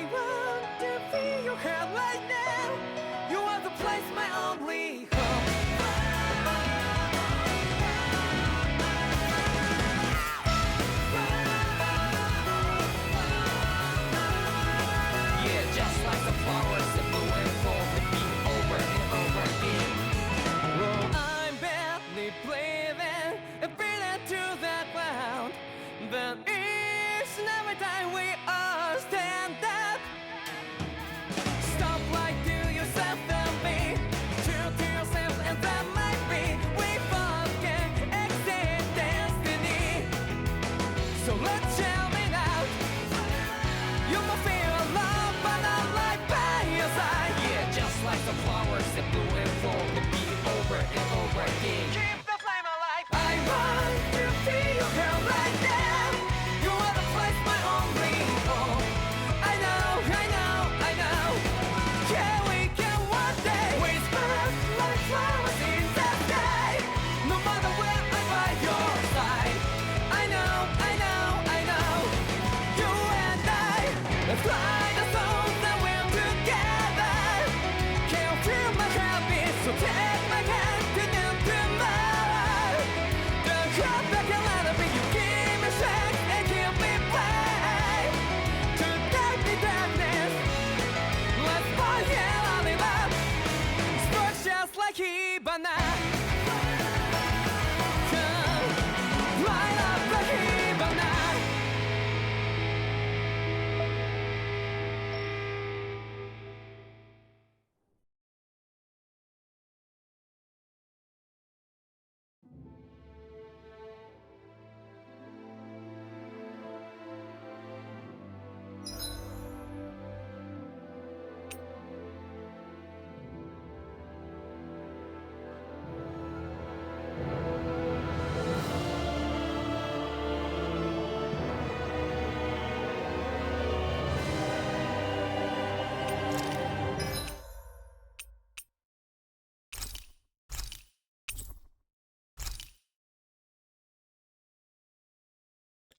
want to feel your hair right now. You are the place, my only home. Yeah, just like the flowers that bloom and fall, repeat over and over again. Oh, I'm barely breathing and breathing to the ground, but each and every time we all stand up. Stop like to yourself and be true to yourself, and that might be we both can exceed destiny. So let's shout it out. You will feel love, but not like by your side. Yeah, just like the flowers that bloom and fall, repeat over and over again. Keep the flame alive. I want to feel your hair right now. You are the place, my only home. I know, I know, I know. Yeah, we can one day whisper like flowers in the sky. No matter where I'm by your side. I know, I know, I know. You and I, let's fly the souls that we're together. Can you feel my heartbeat? So take my hand to new tomorrow. The heart that can let it be. You give me strength and keep me brave. To darkness, let's forget all in love. Sparks just like Hibana. Come, light up like Hibana.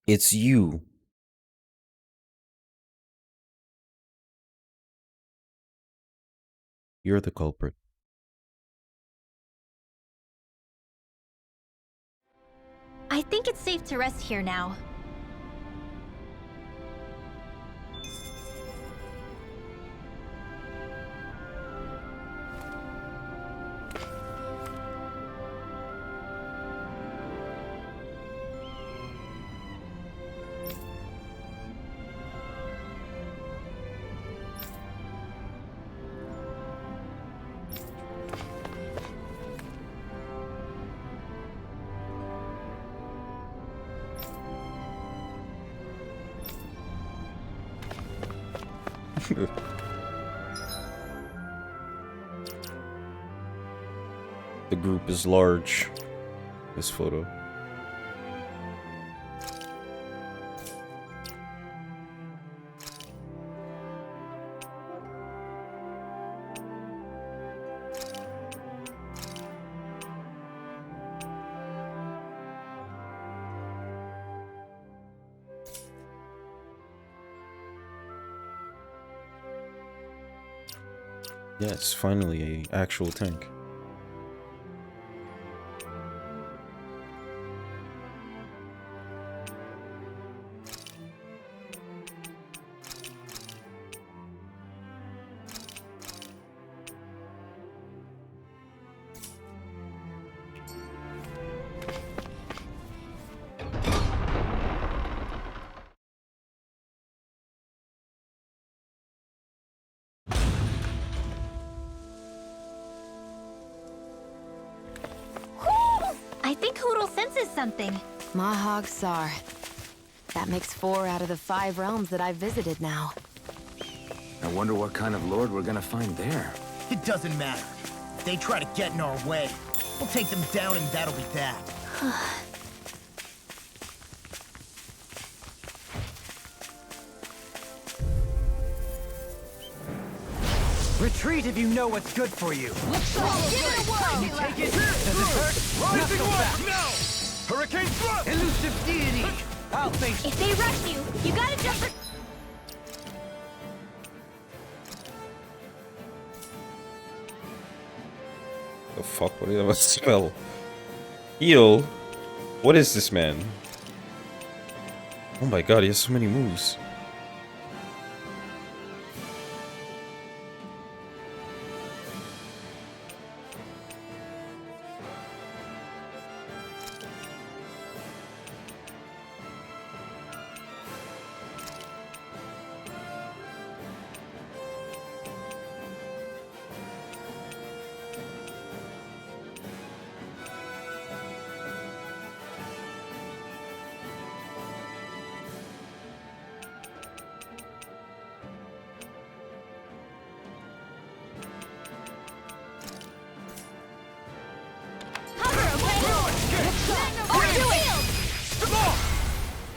It's you. You're the culprit. I think it's safe to rest here now. The group is large. This photo. Yes, finally a actual tank. I think Hoodle senses something. Mahag Sar. That makes 4 out of the 5 realms that I've visited now. I wonder what kind of lord we're gonna find there. It doesn't matter. If they try to get in our way, we'll take them down and that'll be that. Retreat if you know what's good for you. Give it a whirl! Can you take it? Does it hurt? Rising West now! Hurricane Thrust! Elusive deity! I'll face If they rush you, you gotta jump for... fuck? What do you have a spell? Heal? What is this man? Oh my god, he has so many moves.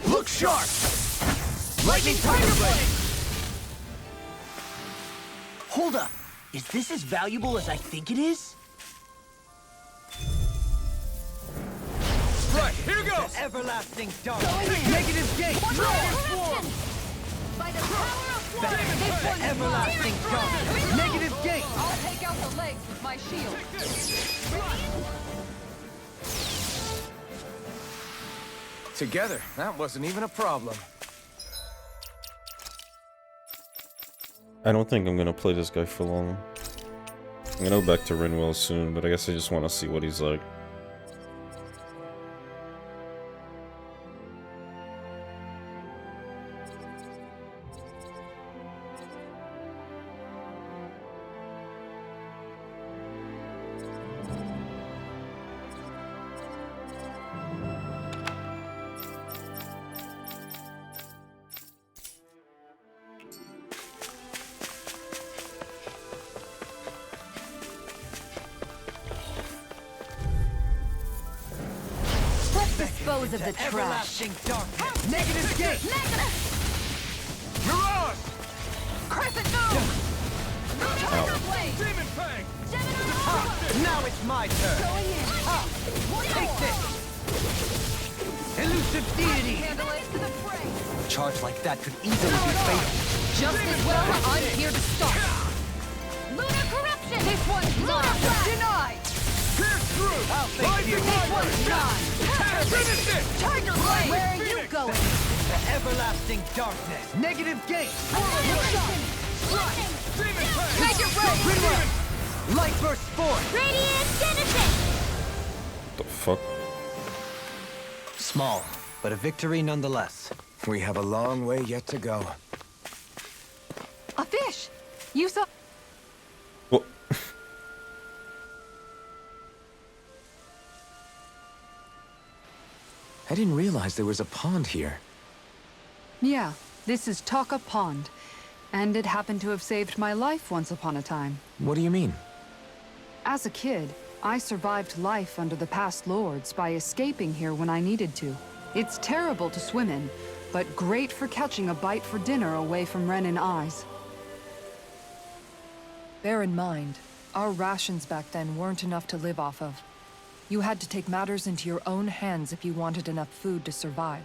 Look sharp! Lightning Tiger Blade! Hold up. Is this as valuable as I think it is? Right, here goes! The everlasting dark. Negative gate! By the power of The blood! everlasting dark. Negative gate! I'll take out the legs with my shield. Together, that wasn't even a problem. I don't think I'm gonna play this guy for long. I'm gonna go back to Rinwell soon, but I guess I just want to see what he's like. Let's dispose of the trash. Everlasting darkness. Negative gate! Mirage! Crescent move! Tiger blade! Demon Fang! Now it's my turn. Going in. Take this! Elusive deity! Handle it to the fray. A charge like that could easily be fatal. Just as well, I'm here to stop. Lunar corruption! This one's mine! Denied! Pierce through! I'll face you. This one's mine! Finish it! Tiger blade! Where are you going? The everlasting darkness. Negative gate. Make it rain! Light burst forth. Radiant Genesis! What the fuck? Small, but a victory nonetheless. We have a long way yet to go. A fish! You saw... What? I didn't realize there was a pond here. Yeah, this is Taka Pond. And it happened to have saved my life once upon a time. What do you mean? As a kid, I survived life under the past lords by escaping here when I needed to. It's terrible to swim in, but great for catching a bite for dinner away from Ren and eyes. Bear in mind, our rations back then weren't enough to live off of. You had to take matters into your own hands if you wanted enough food to survive.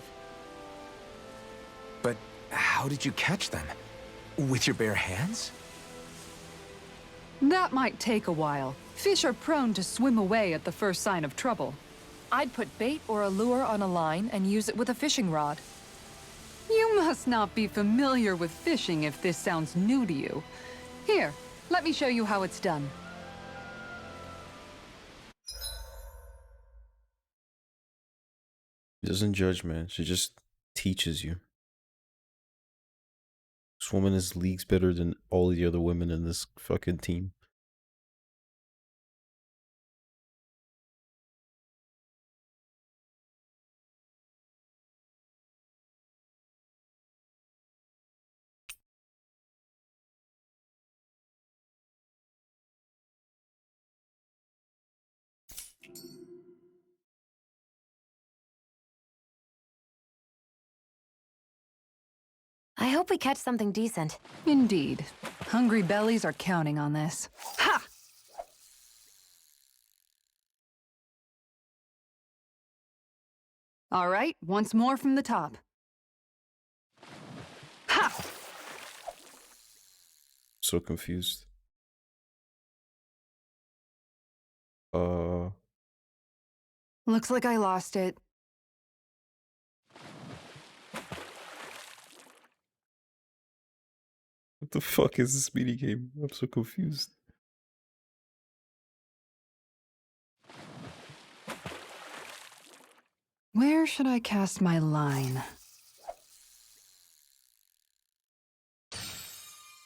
But how did you catch them? With your bare hands? That might take a while. Fish are prone to swim away at the first sign of trouble. I'd put bait or a lure on a line and use it with a fishing rod. You must not be familiar with fishing if this sounds new to you. Here, let me show you how it's done. She doesn't judge, man. She just teaches you. This woman is leagues better than all the other women in this fucking team. I hope we catch something decent. Indeed. Hungry bellies are counting on this. Ha! All right, once more from the top. Ha! So confused. Uh, Looks like I lost it. what the fuck is this mini game? I'm so confused. Where should I cast my line?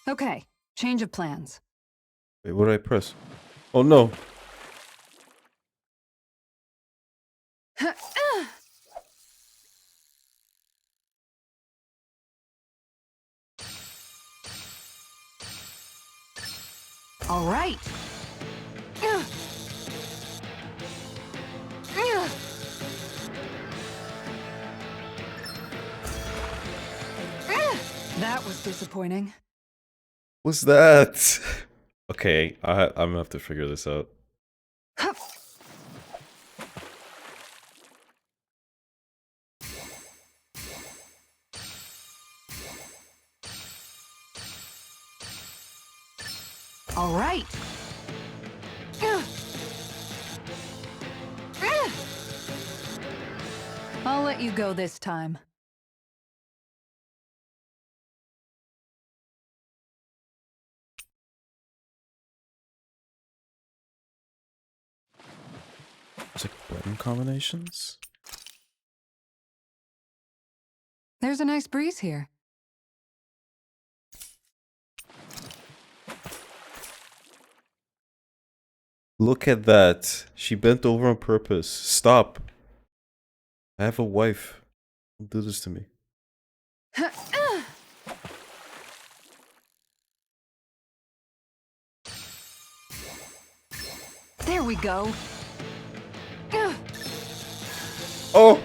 Okay, change of plans. Wait, what did I press? Oh no! All right. That was disappointing. What's that? Okay, I'm gonna have to figure this out. All right. I'll let you go this time. It's like button combinations? There's a nice breeze here. Look at that. She bent over on purpose. Stop. I have a wife. Don't do this to me. There we go. Oh!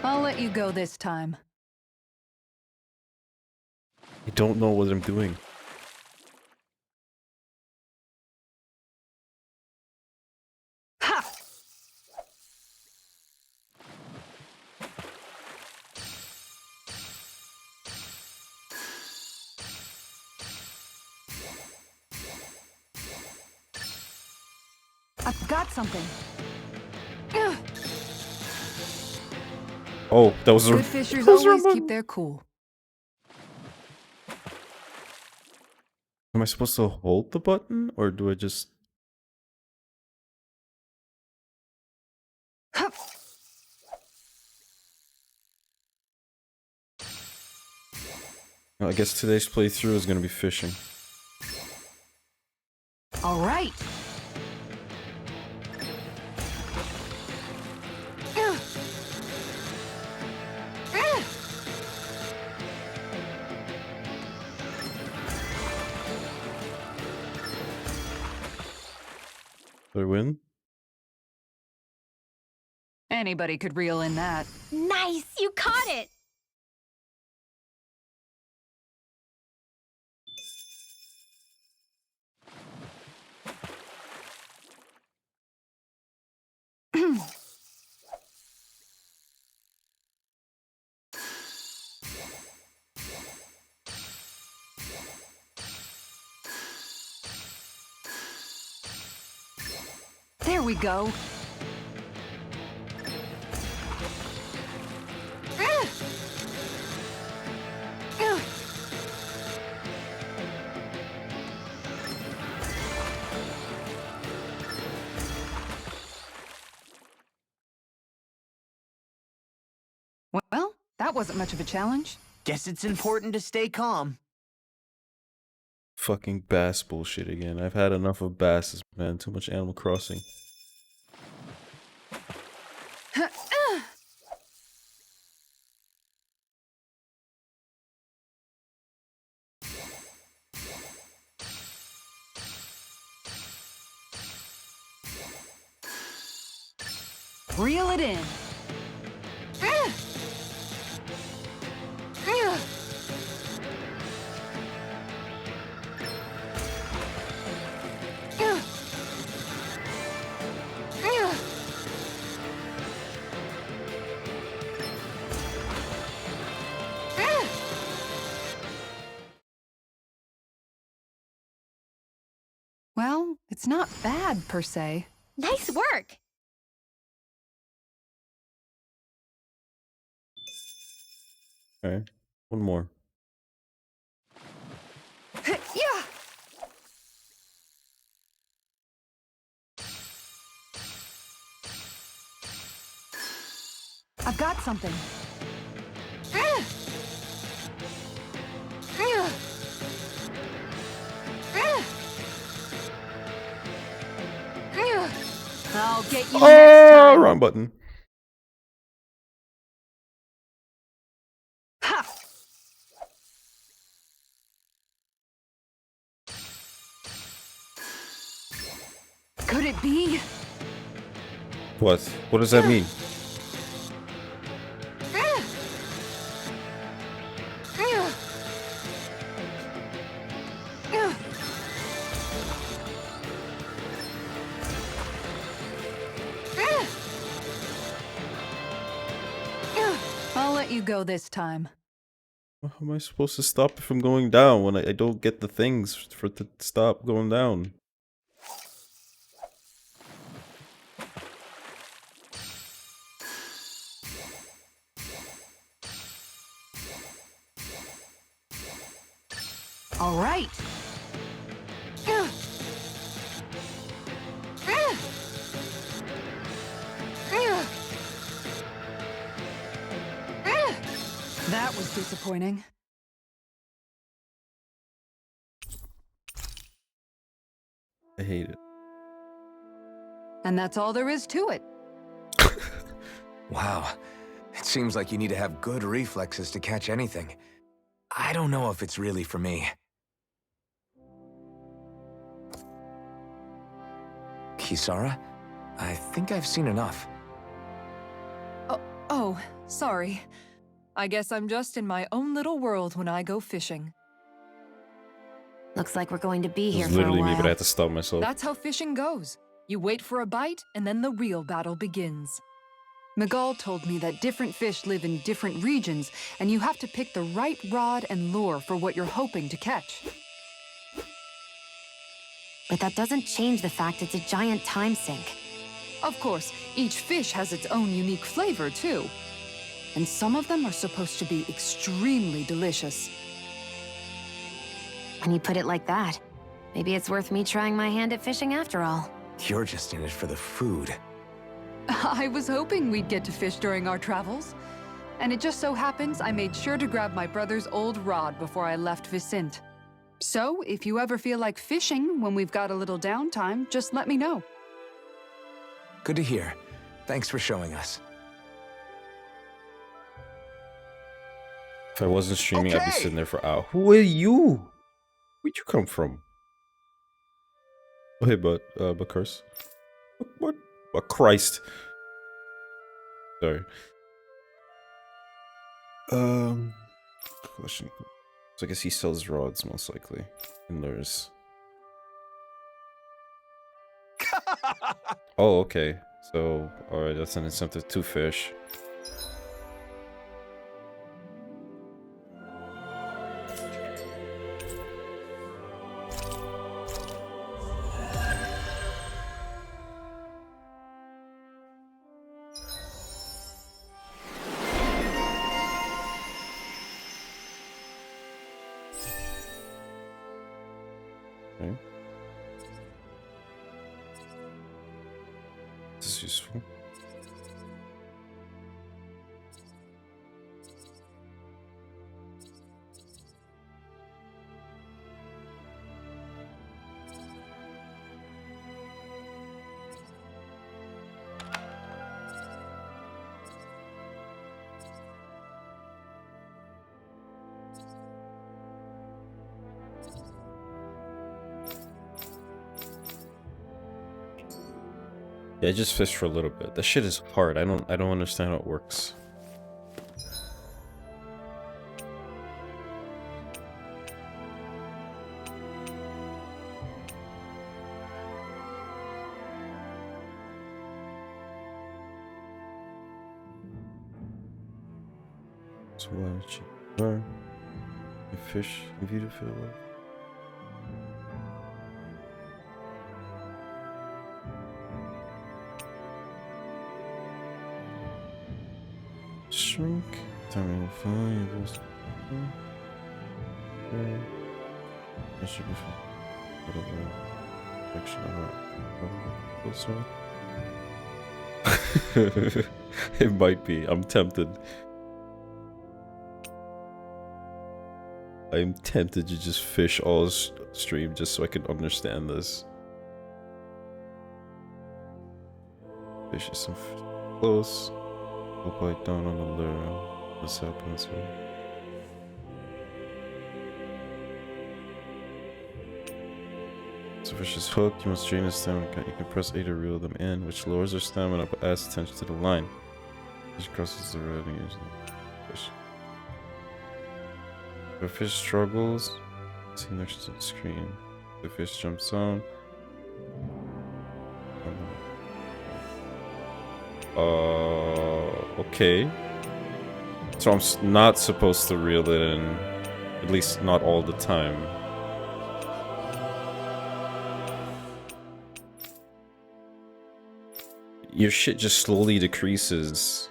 I'll let you go this time. I don't know what I'm doing. Ha! I've got something. Oh, that was a... Good fishers that was a always remote. keep their cool. Am I supposed to hold the button? Or do I just... Hup. I guess today's playthrough is gonna be fishing. All right. Did I win? Anybody could reel in that. Nice! You caught it! There we go. Well, that wasn't much of a challenge. Guess it's important to stay calm. Fucking bass bullshit again. I've had enough of basses, man. Too much Animal Crossing. Reel it in. It's not bad, per se. Nice work! Okay, one more. Yeah! I've got something. I'll get you next time. Wrong button. Ha! Could it be? What? What does that mean? I'll let you go this time. How am I supposed to stop it from going down when I don't get the things for it to stop going down? All right. That was disappointing. I hate it. And that's all there is to it. Wow. It seems like you need to have good reflexes to catch anything. I don't know if it's really for me. Kisara? I think I've seen enough. Oh, sorry. I guess I'm just in my own little world when I go fishing. Looks like we're going to be here This is for a literally me, while. but I had to stop myself. That's how fishing goes. You wait for a bite, and then the real battle begins. Miguel told me that different fish live in different regions, and you have to pick the right rod and lure for what you're hoping to catch. But that doesn't change the fact it's a giant time sink. Of course, each fish has its own unique flavor, too. And some of them are supposed to be extremely delicious. When you put it like that, maybe it's worth me trying my hand at fishing after all. You're just in it for the food. I was hoping we'd get to fish during our travels. And it just so happens I made sure to grab my brother's old rod before I left Vicente. So, if you ever feel like fishing when we've got a little downtime, just let me know. Good to hear. Thanks for showing us. If I wasn't streaming, I'd be Okay. sitting there for hours. Who are you? Where'd you come from? Oh, hey, but curse. What? What? Christ. Sorry. Question. So I guess he sells rods, most likely. And lures. Oh, okay. So, alright, that's an incentive to fish. Okay. This is useful. Yeah, I just fished for a little bit. That shit is hard. I don't understand how it works. So why don't you burn your fish if you feel love? Shrink. Time fine. That should be fun. Whatever. Action of it might be. I'm tempted. I'm tempted to just fish all stream just so I can understand this. Fish is some close. We'll bite down on the lure. What's happening, sir? So fish is hooked, you must drain his stamina. You can press A to reel them in, which lowers their stamina but adds tension to the line. Fish crosses the road and uses fish. If a fish struggles, see next to the screen. The fish jumps on. Okay. So I'm not supposed to reel it in, at least not all the time. Your shit just slowly decreases.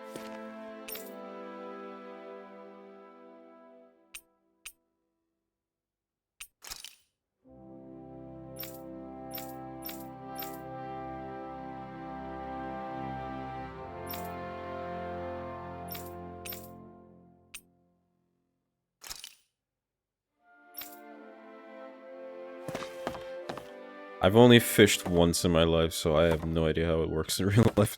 I've only fished once in my life, so I have no idea how it works in real life.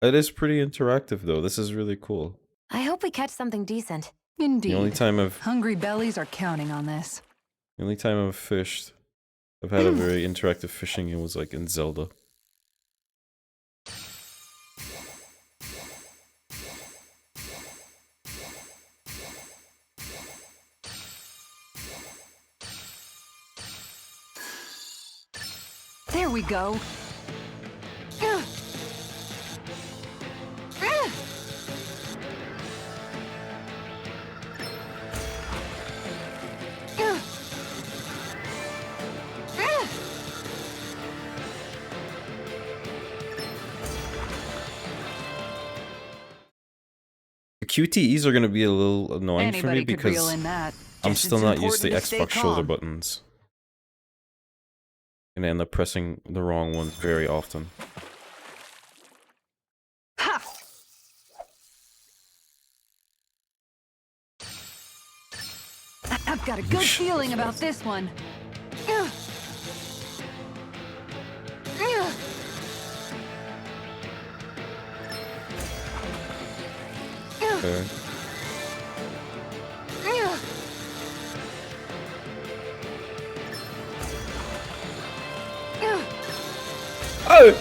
It is pretty interactive, though. This is really cool. I hope we catch something decent. Indeed. The only time Hungry bellies are counting on this. The only time I've fished, I've had a very interactive fishing game was like in Zelda. There we go. The QTEs are going to be a little annoying for me Anybody could reel because in that. I'm Guess still it's not used to important to stay Xbox shoulder calm. buttons. And I end up pressing the wrong ones very often. Ha! I've got a good feeling about this one. Okay. Oh!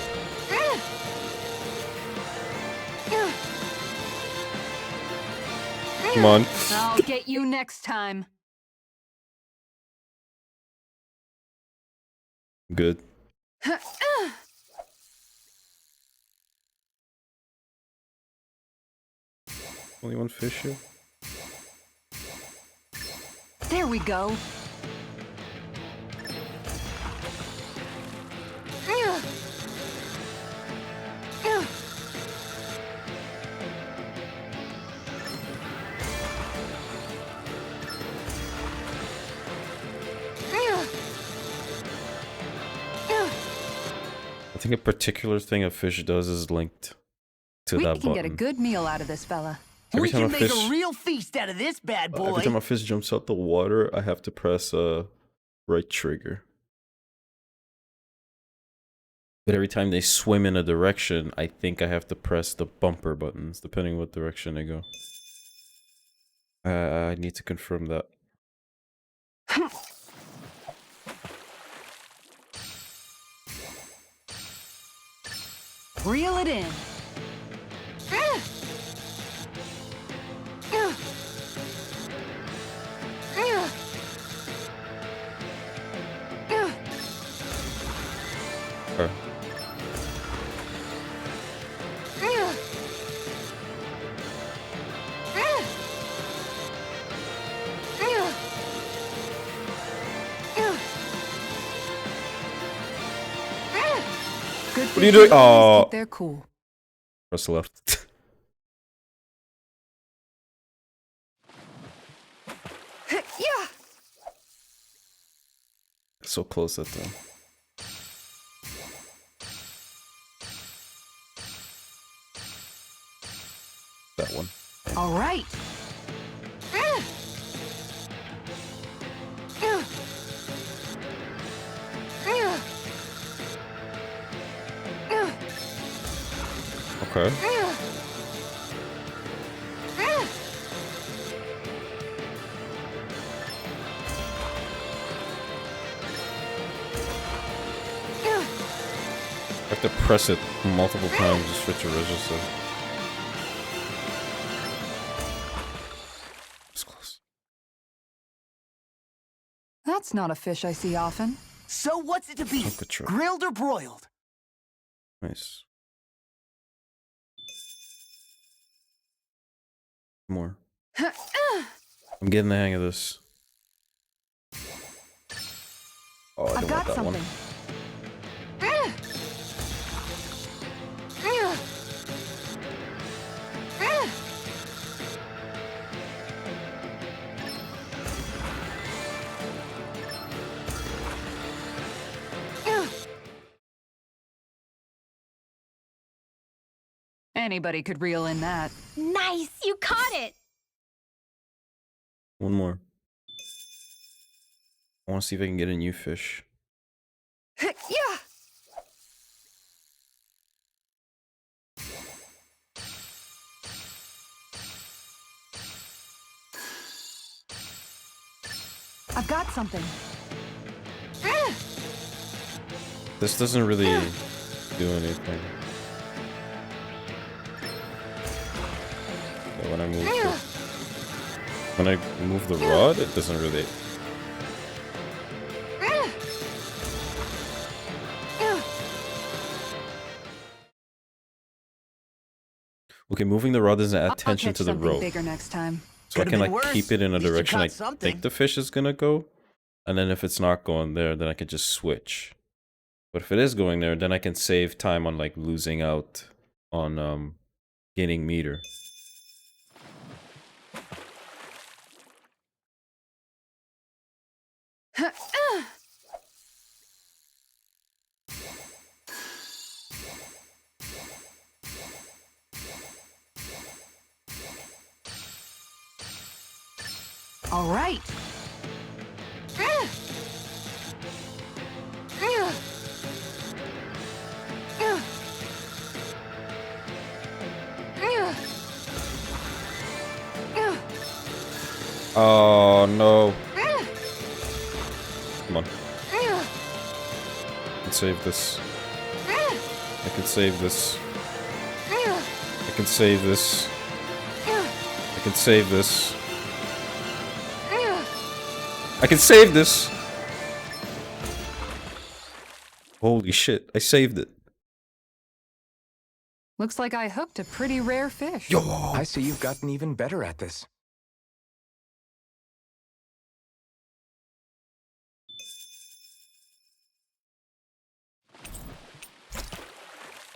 Come on. I'll get you next time. Good. Only one fish here? There we go. I think a particular thing a fish does is linked to We that can button. get a good meal out of this fella. Every We time can a make fish- a real feast out of this bad boy. Every time a fish jumps out the water, I have to press right trigger. But every time they swim in a direction, I think I have to press the bumper buttons, depending what direction they go. I need to confirm that. Reel it in. Or- Good What are you doing? fishermen always Oh. keep their cool. Press left. Yeah. So close that time. That one. All right. Okay. I have to press it multiple times just for it to register. It's close. That's not a fish I see often. So what's it to be? Uncut truck. Grilled or broiled? Nice. More. I'm getting the hang of this. Oh, I I've don't got want that something. one. Anybody could reel in that. Nice, you caught it! One more. I want to see if I can get a new fish. Yeah. I've got something. This doesn't really do anything. Yeah, when I move the rod, it doesn't really. Okay, moving the rod doesn't add I'll tension catch to the something rope. bigger next time. So I Could've can been like worse. keep it in a At least you direction I caught something. think the fish is gonna go. And then if it's not going there, then I can just switch. But if it is going there, then I can save time on like losing out on gaining meter. All right. Oh no. Come on. I can save this. I can save this. I can save this. I can save this. I can save this! Holy shit, I saved it. Looks like I hooked a pretty rare fish. Yo! I see you've gotten even better at this.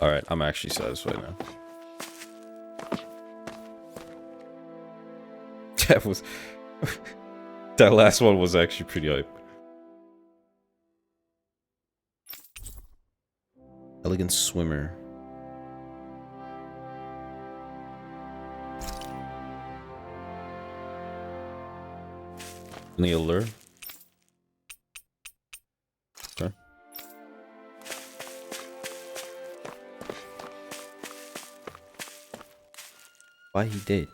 Alright, I'm actually satisfied now. That was... that last one was actually pretty hype. Elegant swimmer. Any allure? Okay. Why he dead?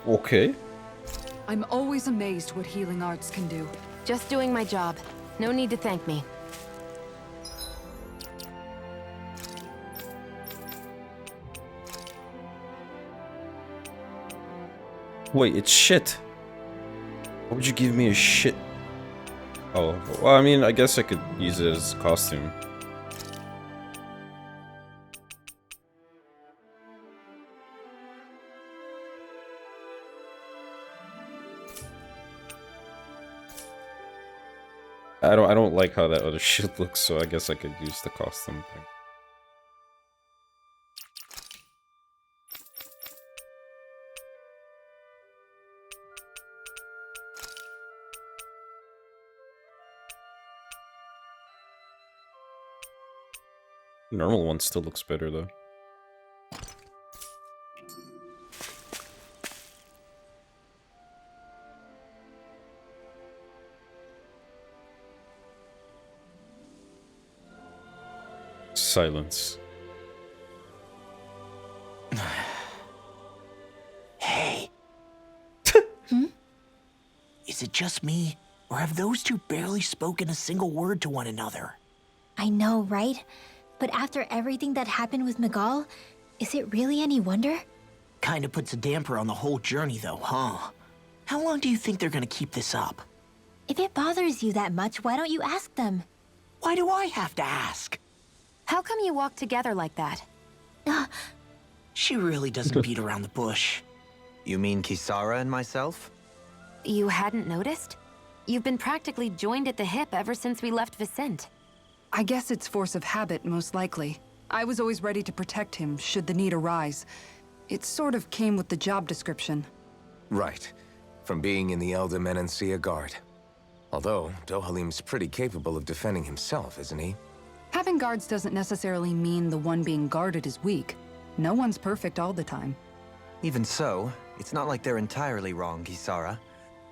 Okay. I'm always amazed what healing arts can do. Just doing my job. No need to thank me. Wait, it's shit. Why would you give me a shit? Oh, well, I mean, I guess I could use it as a costume. I don't like how that other shit looks, so I guess I could use the costume thing. Normal one still looks better though. Silence. Hey. Is it just me, or have those two barely spoken a single word to one another? I know, right? But after everything that happened with Miguel, is it really any wonder? Kinda puts a damper on the whole journey, though, huh? How long do you think they're gonna keep this up? If it bothers you that much, why don't you ask them? Why do I have to ask? How come you walk together like that? She really doesn't beat around the bush. You mean Kisara and myself? You hadn't noticed? You've been practically joined at the hip ever since we left Vicente. I guess it's force of habit, most likely. I was always ready to protect him, should the need arise. It sort of came with the job description. Right. From being in the Elder Menancia Guard. Although, Dohalim's pretty capable of defending himself, isn't he? Having guards doesn't necessarily mean the one being guarded is weak. No one's perfect all the time. Even so, it's not like they're entirely wrong, Kisara.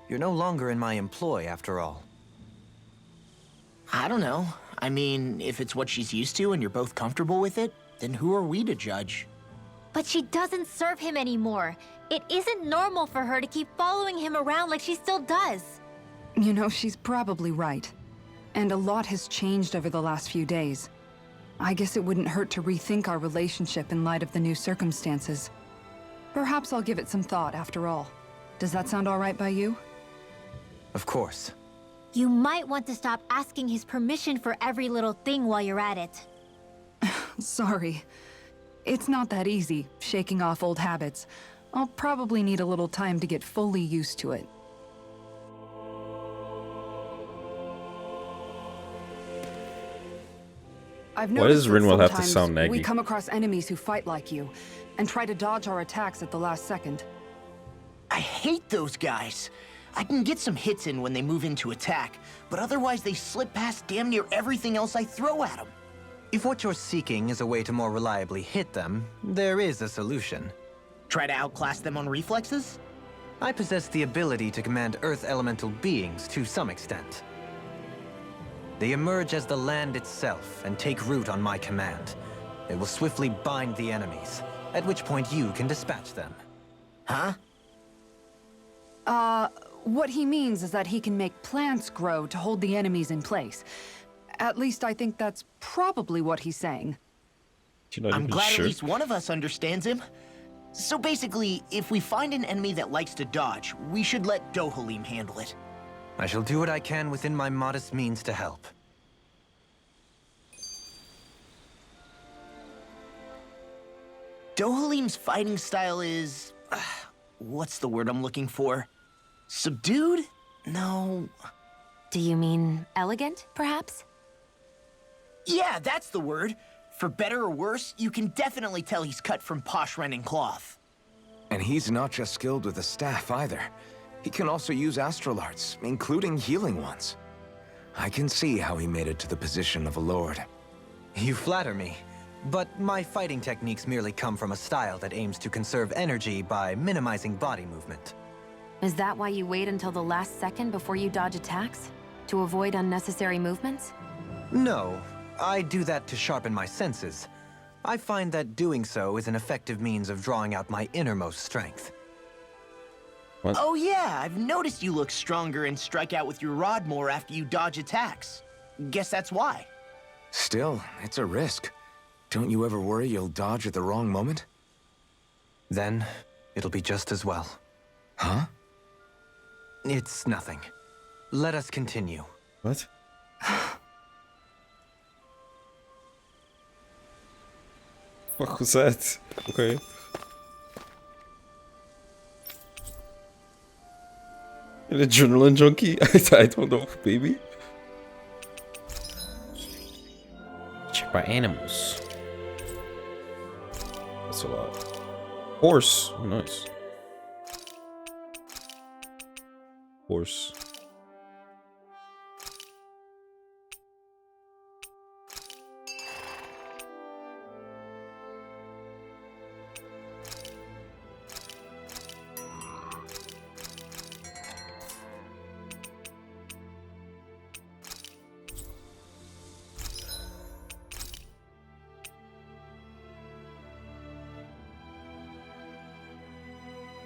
You're no longer in my employ, after all. I don't know. I mean, if it's what she's used to and you're both comfortable with it, then who are we to judge? But she doesn't serve him anymore. It isn't normal for her to keep following him around like she still does. You know, she's probably right. And a lot has changed over the last few days. I guess it wouldn't hurt to rethink our relationship in light of the new circumstances. Perhaps I'll give it some thought after all. Does that sound all right by you? Of course. You might want to stop asking his permission for every little thing while you're at it. Sorry. It's not that easy, shaking off old habits. I'll probably need a little time to get fully used to it. I've Why does noticed that Rinwell have to sometimes sound naggy? we come across enemies who fight like you, and try to dodge our attacks at the last second. I hate those guys. I can get some hits in when they move into attack, but otherwise they slip past damn near everything else I throw at them. If what you're seeking is a way to more reliably hit them, there is a solution. Try to outclass them on reflexes? I possess the ability to command Earth elemental beings to some extent. They emerge as the land itself and take root on my command. They will swiftly bind the enemies, at which point you can dispatch them. Huh? What he means is that he can make plants grow to hold the enemies in place. At least I think that's probably what he's saying. You're not I'm even glad sure? at least one of us understands him. So basically, if we find an enemy that likes to dodge, we should let Dohalim handle it. I shall do what I can within my modest means to help. Dohalim's fighting style is... what's the word I'm looking for? Subdued? No... Do you mean elegant, perhaps? Yeah, that's the word. For better or worse, you can definitely tell he's cut from posh Renin cloth. And he's not just skilled with the staff either. He can also use astral arts, including healing ones. I can see how he made it to the position of a lord. You flatter me, but my fighting techniques merely come from a style that aims to conserve energy by minimizing body movement. Is that why you wait until the last second before you dodge attacks? To avoid unnecessary movements? No, I do that to sharpen my senses. I find that doing so is an effective means of drawing out my innermost strength. What? Oh yeah, I've noticed you look stronger and strike out with your rod more after you dodge attacks. Guess that's why. Still, it's a risk. Don't you ever worry you'll dodge at the wrong moment? Then, it'll be just as well. Huh? It's nothing. Let us continue. What? What was that? Okay. An adrenaline junkie? I don't know, baby. by animals. That's a lot. Horse. Oh, nice. Horse.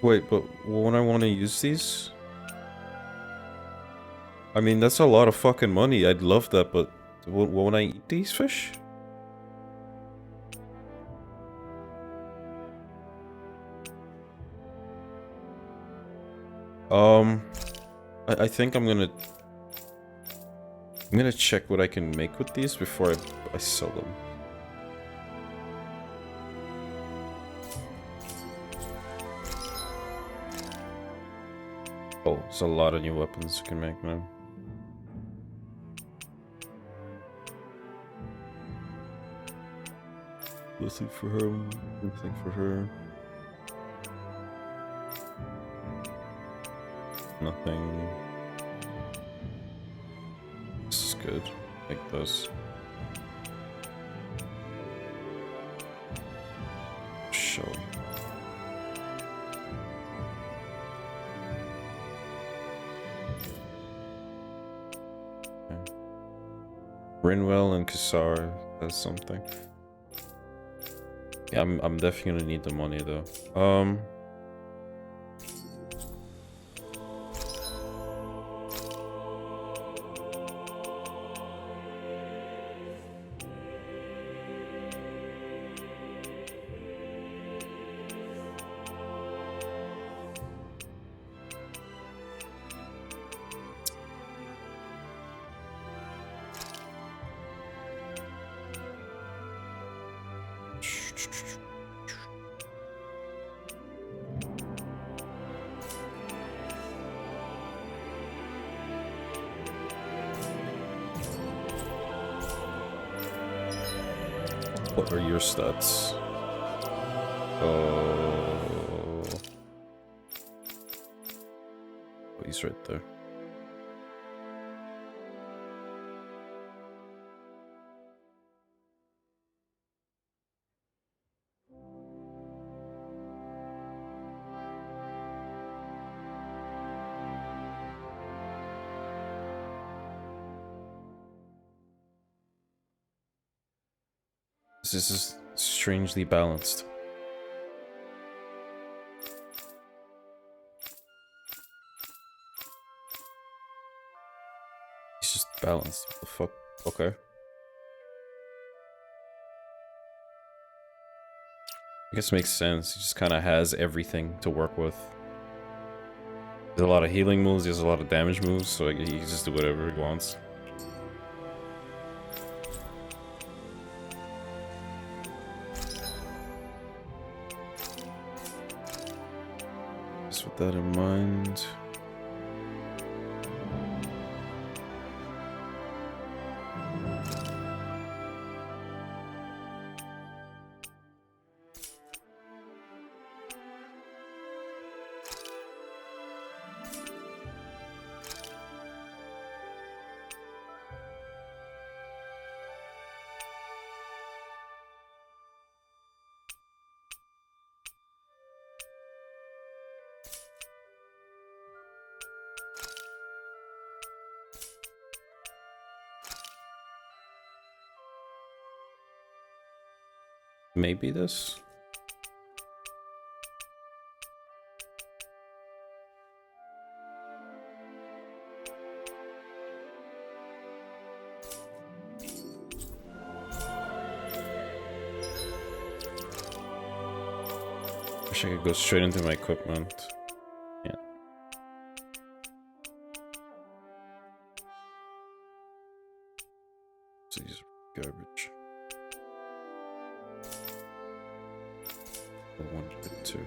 Wait, but when I want to use these? I mean, that's a lot of fucking money. I'd love that, but won't I eat these fish? I think I'm gonna check what I can make with these before I sell them. Oh, there's a lot of new weapons you can make, man. Nothing for her, nothing for her. Nothing. This is good. Like this. Show. Okay. Rinwell and Kassar has something. Yeah, I'm definitely gonna need the money though. What are your stats? Oh, he's right there. This is strangely balanced. It's just balanced. What the fuck? Okay. I guess it makes sense. He just kind of has everything to work with. There's a lot of healing moves, there's a lot of damage moves, so he can just do whatever he wants. Just with that in mind. Maybe this? Wish I could go straight into my equipment. Yeah. So these are garbage. 102.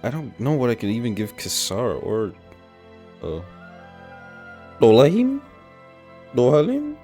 I don't know what I can even give Kisar or Dolahim? Dohalim?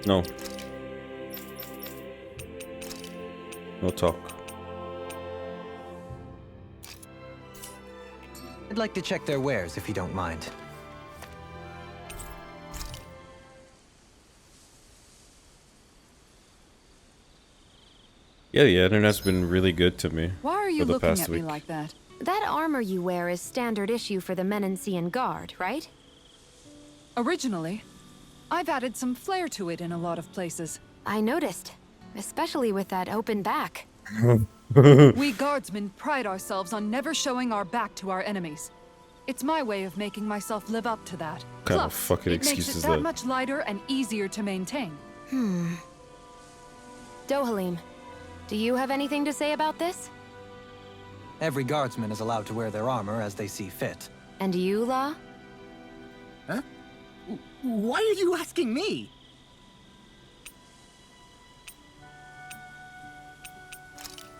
No. No talk. I'd like to check their wares, if you don't mind. Yeah, the internet's been really good to me. Why are you for the looking past at week. me like that? That armor you wear is standard issue for the Menancian Guard, right? Originally, I've added some flair to it in a lot of places. I noticed, especially with that open back. We guardsmen pride ourselves on never showing our back to our enemies. It's my way of making myself live up to that. What kind of Plus, fucking it excuse makes is it that that? much lighter and easier to maintain. Dohalim, do you have anything to say about this? Every guardsman is allowed to wear their armor as they see fit. And you, La? Huh? Why are you asking me?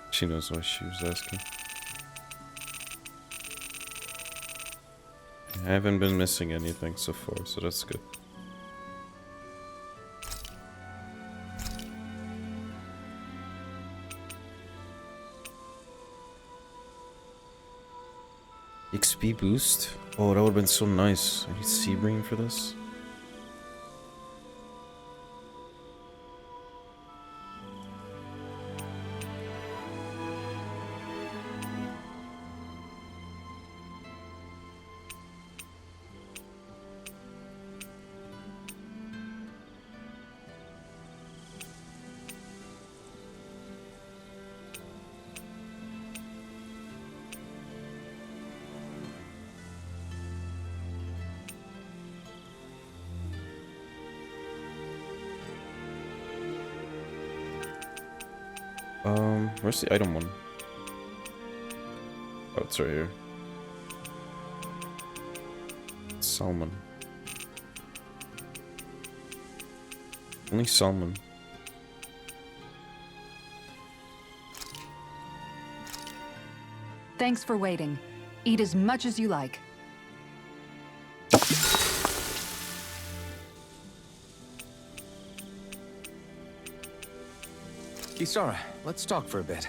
She knows why she was asking. I haven't been missing anything so far, so that's good. XP boost? Oh, that would have been so nice. I need Sebring for this. Where's the item one? Oh, it's right here. Salmon. Only salmon. Thanks for waiting. Eat as much as you like. Kisara, let's talk for a bit.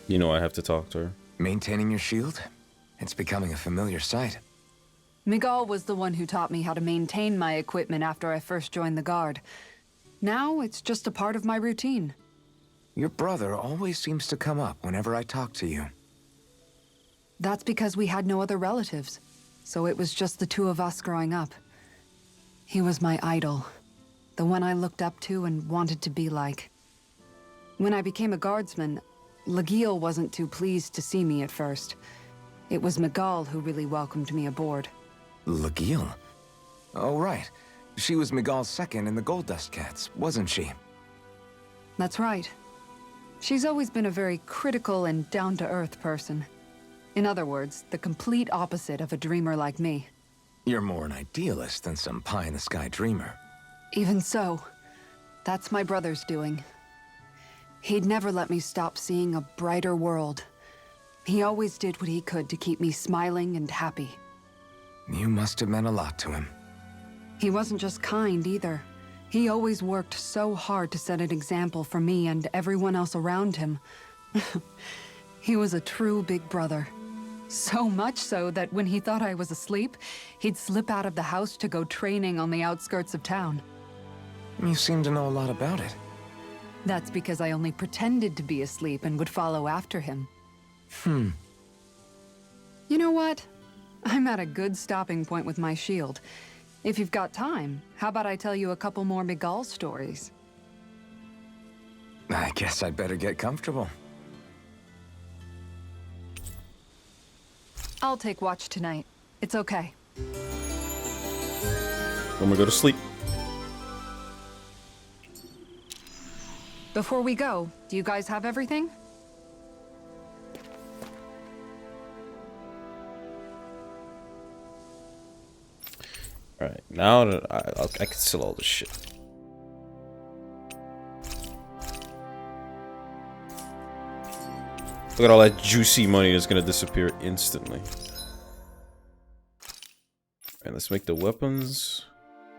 You know I have to talk to her. Maintaining your shield? It's becoming a familiar sight. Miguel was the one who taught me how to maintain my equipment after I first joined the Guard. Now it's just a part of my routine. Your brother always seems to come up whenever I talk to you. That's because we had no other relatives, so it was just the two of us growing up. He was my idol, the one I looked up to and wanted to be like. When I became a guardsman, Lagiel wasn't too pleased to see me at first. It was Miguel who really welcomed me aboard. Lagiel? Oh, right. She was Miguel's second in the Gold Dust Cats, wasn't she? That's right. She's always been a very critical and down-to-earth person. In other words, the complete opposite of a dreamer like me. You're more an idealist than some pie-in-the-sky dreamer. Even so, that's my brother's doing. He'd never let me stop seeing a brighter world. He always did what he could to keep me smiling and happy. You must have meant a lot to him. He wasn't just kind either. He always worked so hard to set an example for me and everyone else around him. He was a true big brother. So much so that when he thought I was asleep, he'd slip out of the house to go training on the outskirts of town. You seem to know a lot about it. That's because I only pretended to be asleep and would follow after him. You know what? I'm at a good stopping point with my shield. If you've got time, how about I tell you a couple more Miguel stories? I guess I'd better get comfortable. I'll take watch tonight. It's okay. I'm gonna go to sleep. Before we go, do you guys have everything? Alright, now that I can sell all this shit. Look at all that juicy money that's gonna disappear instantly. And let's make the weapons.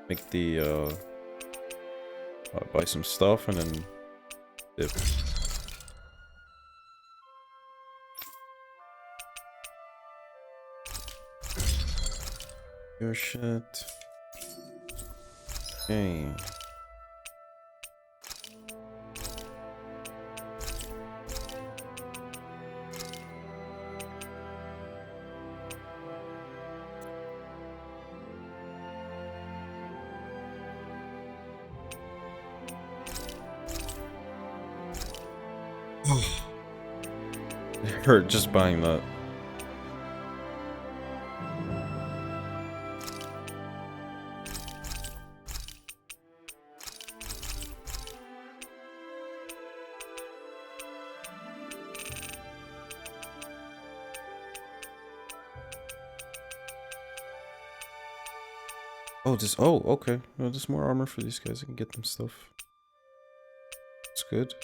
Make the buy some stuff and then dip. Your shit. Okay. It hurt just buying that. Oh, okay. No, there's more armor for these guys. I can get them stuff. It's good.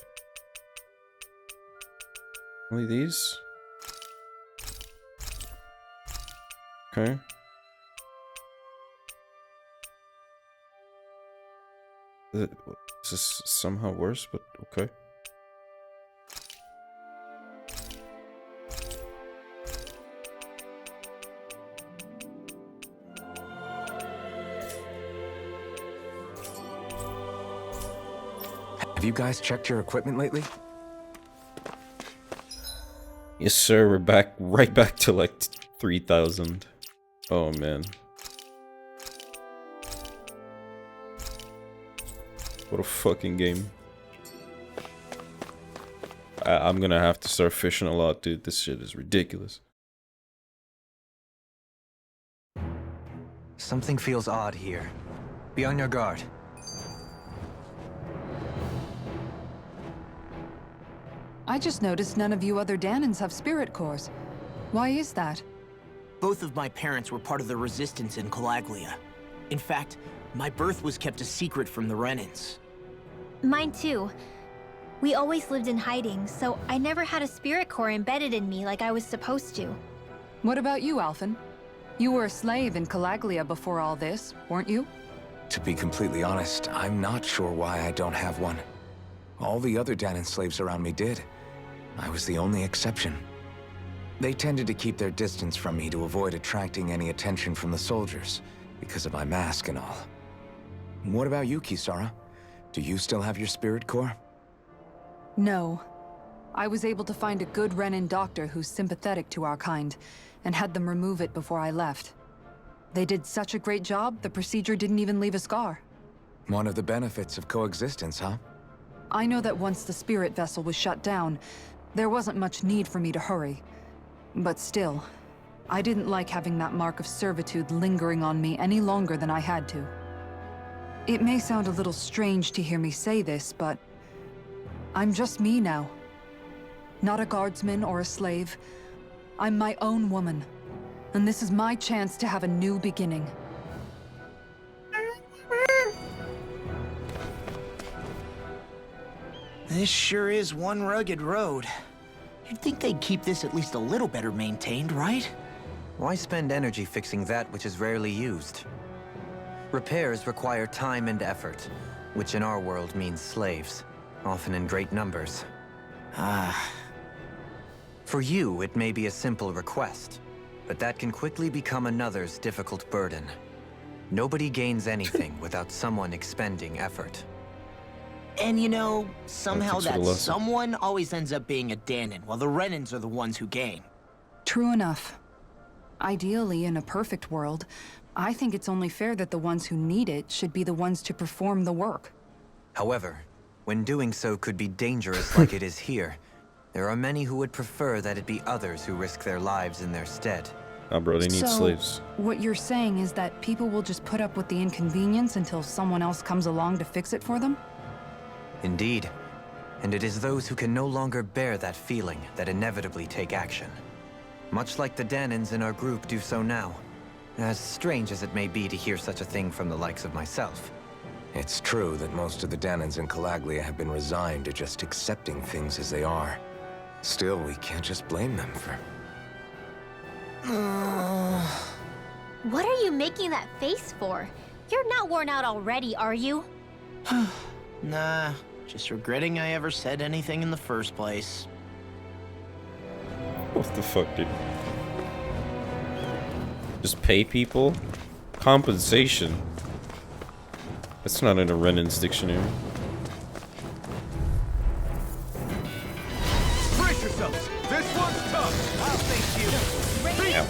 Only these? Okay. This is somehow worse, but okay. Have you guys checked your equipment lately? Yes, sir. We're right back to like 3,000. Oh man. What a fucking game. I'm gonna have to start fishing a lot, dude. This shit is ridiculous. Something feels odd here. Be on your guard. I just noticed none of you other Danans have spirit cores. Why is that? Both of my parents were part of the resistance in Calaglia. In fact, my birth was kept a secret from the Renans. Mine too. We always lived in hiding, so I never had a spirit core embedded in me like I was supposed to. What about you, Alphen? You were a slave in Calaglia before all this, weren't you? To be completely honest, I'm not sure why I don't have one. All the other Danan slaves around me did. I was the only exception. They tended to keep their distance from me to avoid attracting any attention from the soldiers, because of my mask and all. What about you, Kisara? Do you still have your spirit core? No. I was able to find a good Renan doctor who's sympathetic to our kind, and had them remove it before I left. They did such a great job, the procedure didn't even leave a scar. One of the benefits of coexistence, huh? I know that once the spirit vessel was shut down, there wasn't much need for me to hurry. But still, I didn't like having that mark of servitude lingering on me any longer than I had to. It may sound a little strange to hear me say this, but I'm just me now. Not a guardsman or a slave. I'm my own woman. And this is my chance to have a new beginning. This sure is one rugged road. You'd think they'd keep this at least a little better maintained, right? Why spend energy fixing that which is rarely used? Repairs require time and effort, which in our world means slaves, often in great numbers. Ah. For you, it may be a simple request, but that can quickly become another's difficult burden. Nobody gains anything without someone expending effort. And you know, somehow Thanks for the that lesson. someone always ends up being a Danon, while the Renans are the ones who gain. True enough. Ideally, in a perfect world, I think it's only fair that the ones who need it should be the ones to perform the work. However, when doing so could be dangerous like it is here, there are many who would prefer that it be others who risk their lives in their stead. Nah, bro, they need slaves. What you're saying is that people will just put up with the inconvenience until someone else comes along to fix it for them? Indeed. And it is those who can no longer bear that feeling that inevitably take action. Much like the Danons in our group do so now. As strange as it may be to hear such a thing from the likes of myself. It's true that most of the Danons in Calaglia have been resigned to just accepting things as they are. Still, we can't just blame them for... What are you making that face for? You're not worn out already, are you? Nah, just regretting I ever said anything in the first place. What the fuck, dude? Just pay people? Compensation? That's not in a Renan's dictionary. Brace yourselves! This one's tough! I'll face you! Be still!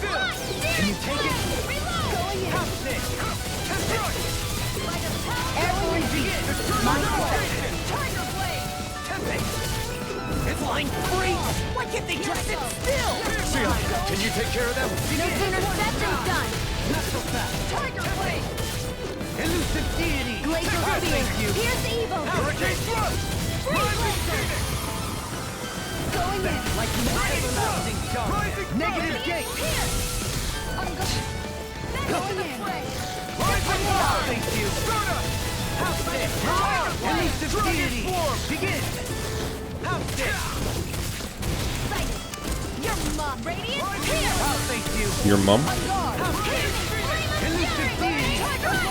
Can you take it? Going in! Have this! Destroy! Every beat! My Tiger Blade! Tempest! It's line free! Why can't they just sit still? Seal, can you take care of them? No sooner said than done. Not so fast! Tiger Blade! Elusive deity! Glacial I spear. thank you! Here's evil. Hurricane thrust! Rising Phoenix! Going in. Like an everlasting dark! Negative gate! I'm going in. Rising Fire! Thank you! Soda! House this! Elusive deity! Begin! House this! Your mom. Radiant. I'll thank you! Your mom? Elusive deity!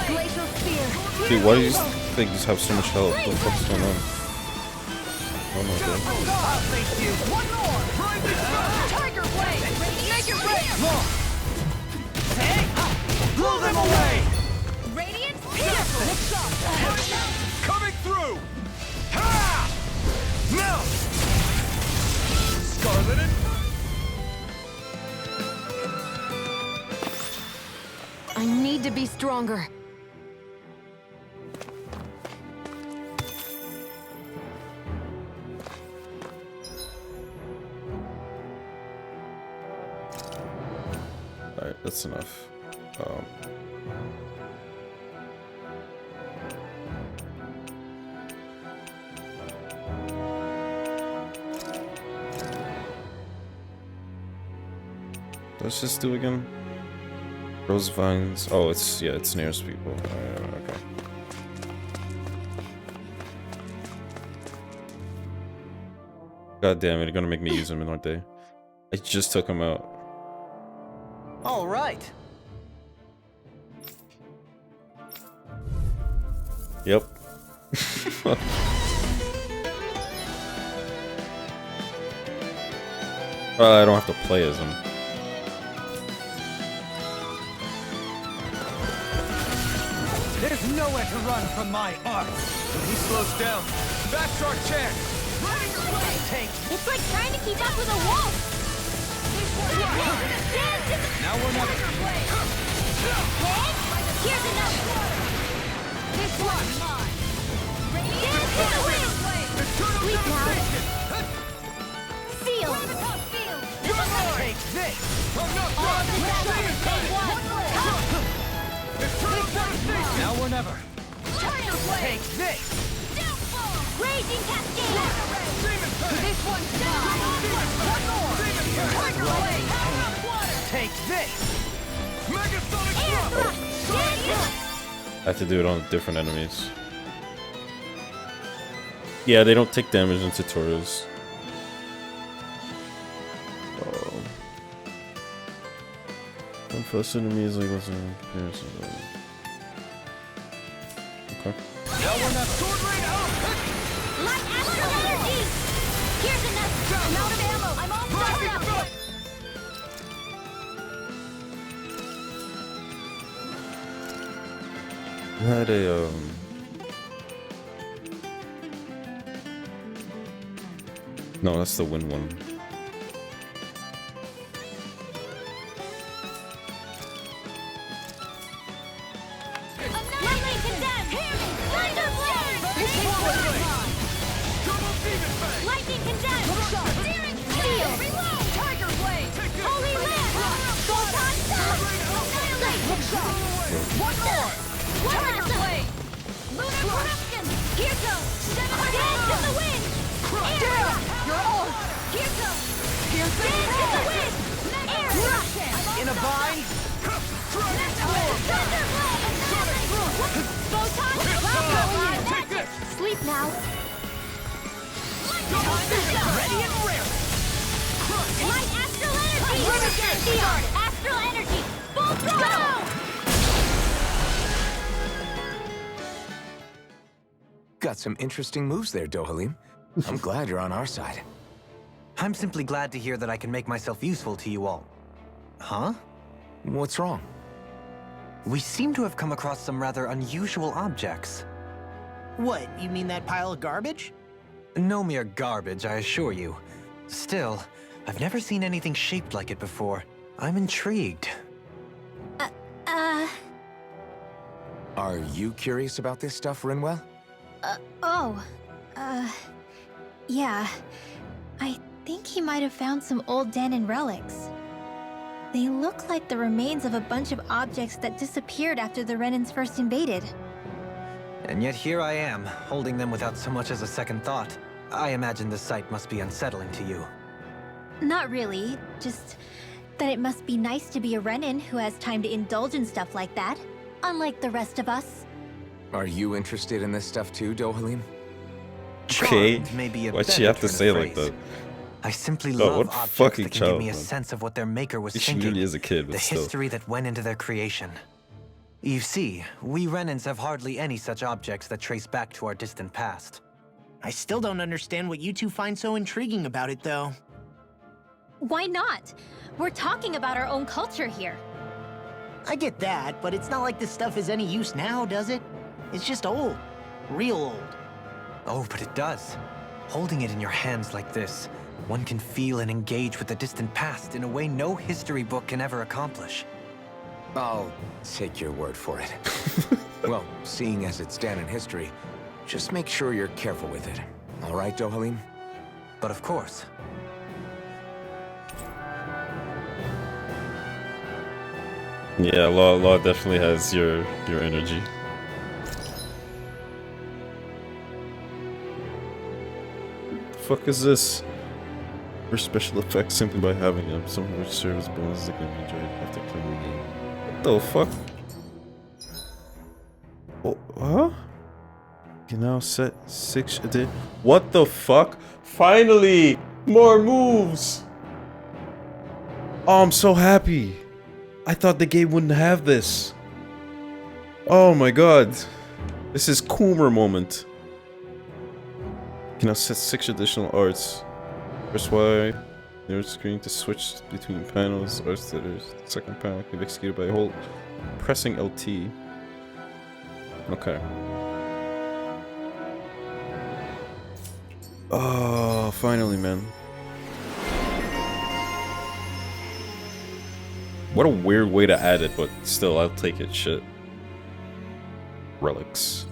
Glacial spear. Dude, why do you think you have so much health? What the fuck's going on? Oh my god. I'll thank you! One more! Rising Sun! Tiger blade. Make it rain. Blow them away! Radiant. Coming through! Ha! Now! Scarlet and... I need to be stronger. Alright, that's enough. Let's just do again. Rose vines. Oh, it's it snares people. Okay. God damn it! They're gonna make me use them, aren't they? I just took them out. All right. Yep. I don't have to play as him. There's nowhere to run from my art. When he slows down, that's our chance. Take. It's like trying to keep up with a wolf. Now we're not. Here's another. This one. Dance to the wind. Sleep now. Seal. Take this. I'm not done. Now or never. Take this. Raging cascade. This one's done. One more. Tiger blade. Take this. Megasonic Air thrust. thrust. I have to do it on different enemies. Yeah, they don't take damage in tutorials. One first enemy is like what's in comparison. Okay. Light astral energy! Here's enough amount of ammo. I'm all fired up. I had a no, that's the win one. Lightning condemned! Thunder blade! Lightning condemned! Searing steel! Tiger blade! Holy land! Photon stone! Annihilate! One more! Tiger blade! Lunar corruption! Here goes! Dance in the wind! Air! You're all! Here goes! Dance in the wind! Air! In a bind! Thunder blade! Photon! Magic! Sleep now! Ready and rare! Light astral energy! Steel! Astral energy! Full throttle! Got some interesting moves there, Dohalim. I'm glad you're on our side. I'm simply glad to hear that I can make myself useful to you all. Huh? What's wrong? We seem to have come across some rather unusual objects. What, you mean that pile of garbage? No mere garbage, I assure you. Still, I've never seen anything shaped like it before. I'm intrigued. Are you curious about this stuff, Rinwell? Yeah. I think he might have found some old Danon relics. They look like the remains of a bunch of objects that disappeared after the Renans first invaded. And yet here I am, holding them without so much as a second thought. I imagine the sight must be unsettling to you. Not really, just that it must be nice to be a Renan who has time to indulge in stuff like that, unlike the rest of us. Are you interested in this stuff too, Dohalim? Okay, Charmed may be a why'd she better have to turn of say it like phrase. that? I simply Oh, love what objects fucking that can give child, me a man. sense of what their maker was She thinking. really is a kid, but the still. history that went into their creation. You see, we Renans have hardly any such objects that trace back to our distant past. I still don't understand what you two find so intriguing about it, though. Why not? We're talking about our own culture here. I get that, but it's not like this stuff is any use now, does it? It's just old. Real old. Oh, but it does. Holding it in your hands like this, one can feel and engage with the distant past in a way no history book can ever accomplish. I'll take your word for it. Well, seeing as it's Danon history, just make sure you're careful with it. All right, Dohalim? But of course. Yeah, Law definitely has your energy. The fuck is this? For special effects simply by having them, some of which serve as bonuses that can be enjoyed after playing the game. What the fuck? Oh, huh? You can now set 6 a day. What the fuck? Finally! More moves! Oh, I'm so happy. I thought the game wouldn't have this. Oh my god. This is Coomer moment. You can now set 6 additional arts. Press Y. Near screen to switch between panels. Arts that are second panel can be executed by pressing LT. Okay. Oh, finally, man. What a weird way to add it, but still, I'll take it. Shit. Relics.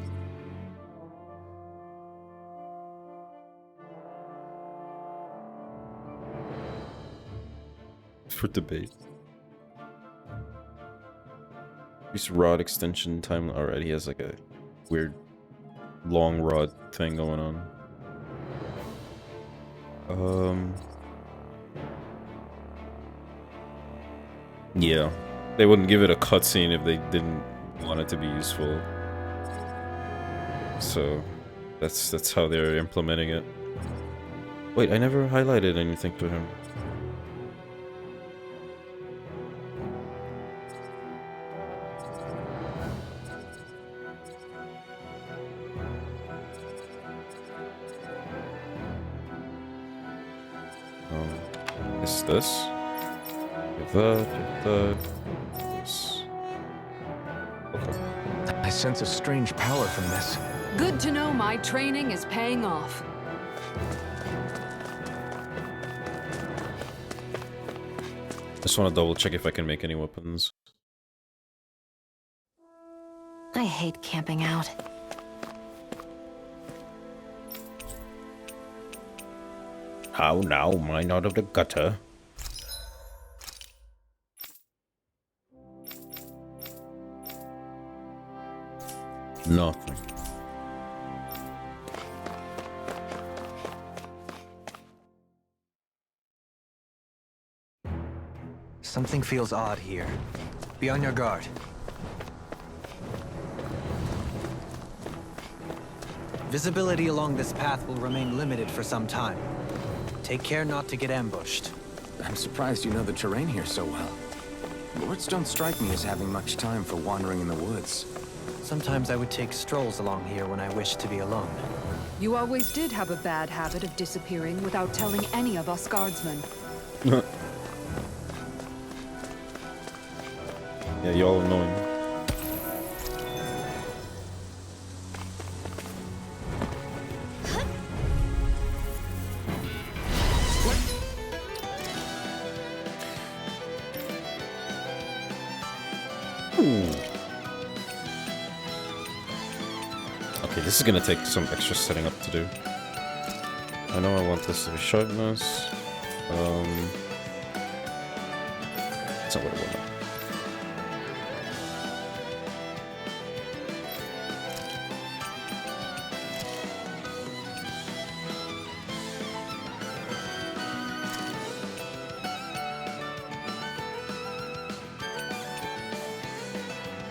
For debate. This rod extension time already has like a weird long rod thing going on. Yeah, they wouldn't give it a cutscene if they didn't want it to be useful. So That's how they're implementing it. Wait, I never highlighted anything to him. Is this? Give that. This. Okay. I sense a strange power from this. Good to know my training is paying off. Just want to double check if I can make any weapons. I hate camping out. How now, mine out of the gutter? Nothing. Something feels odd here. Be on your guard. Visibility along this path will remain limited for some time. Take care not to get ambushed. I'm surprised you know the terrain here so well. Lords don't strike me as having much time for wandering in the woods. Sometimes I would take strolls along here when I wished to be alone. You always did have a bad habit of disappearing without telling any of us guardsmen. Yeah, y'all annoying. Okay, this is gonna take some extra setting up to do. I know I want this to be sharpness. That's not what I want.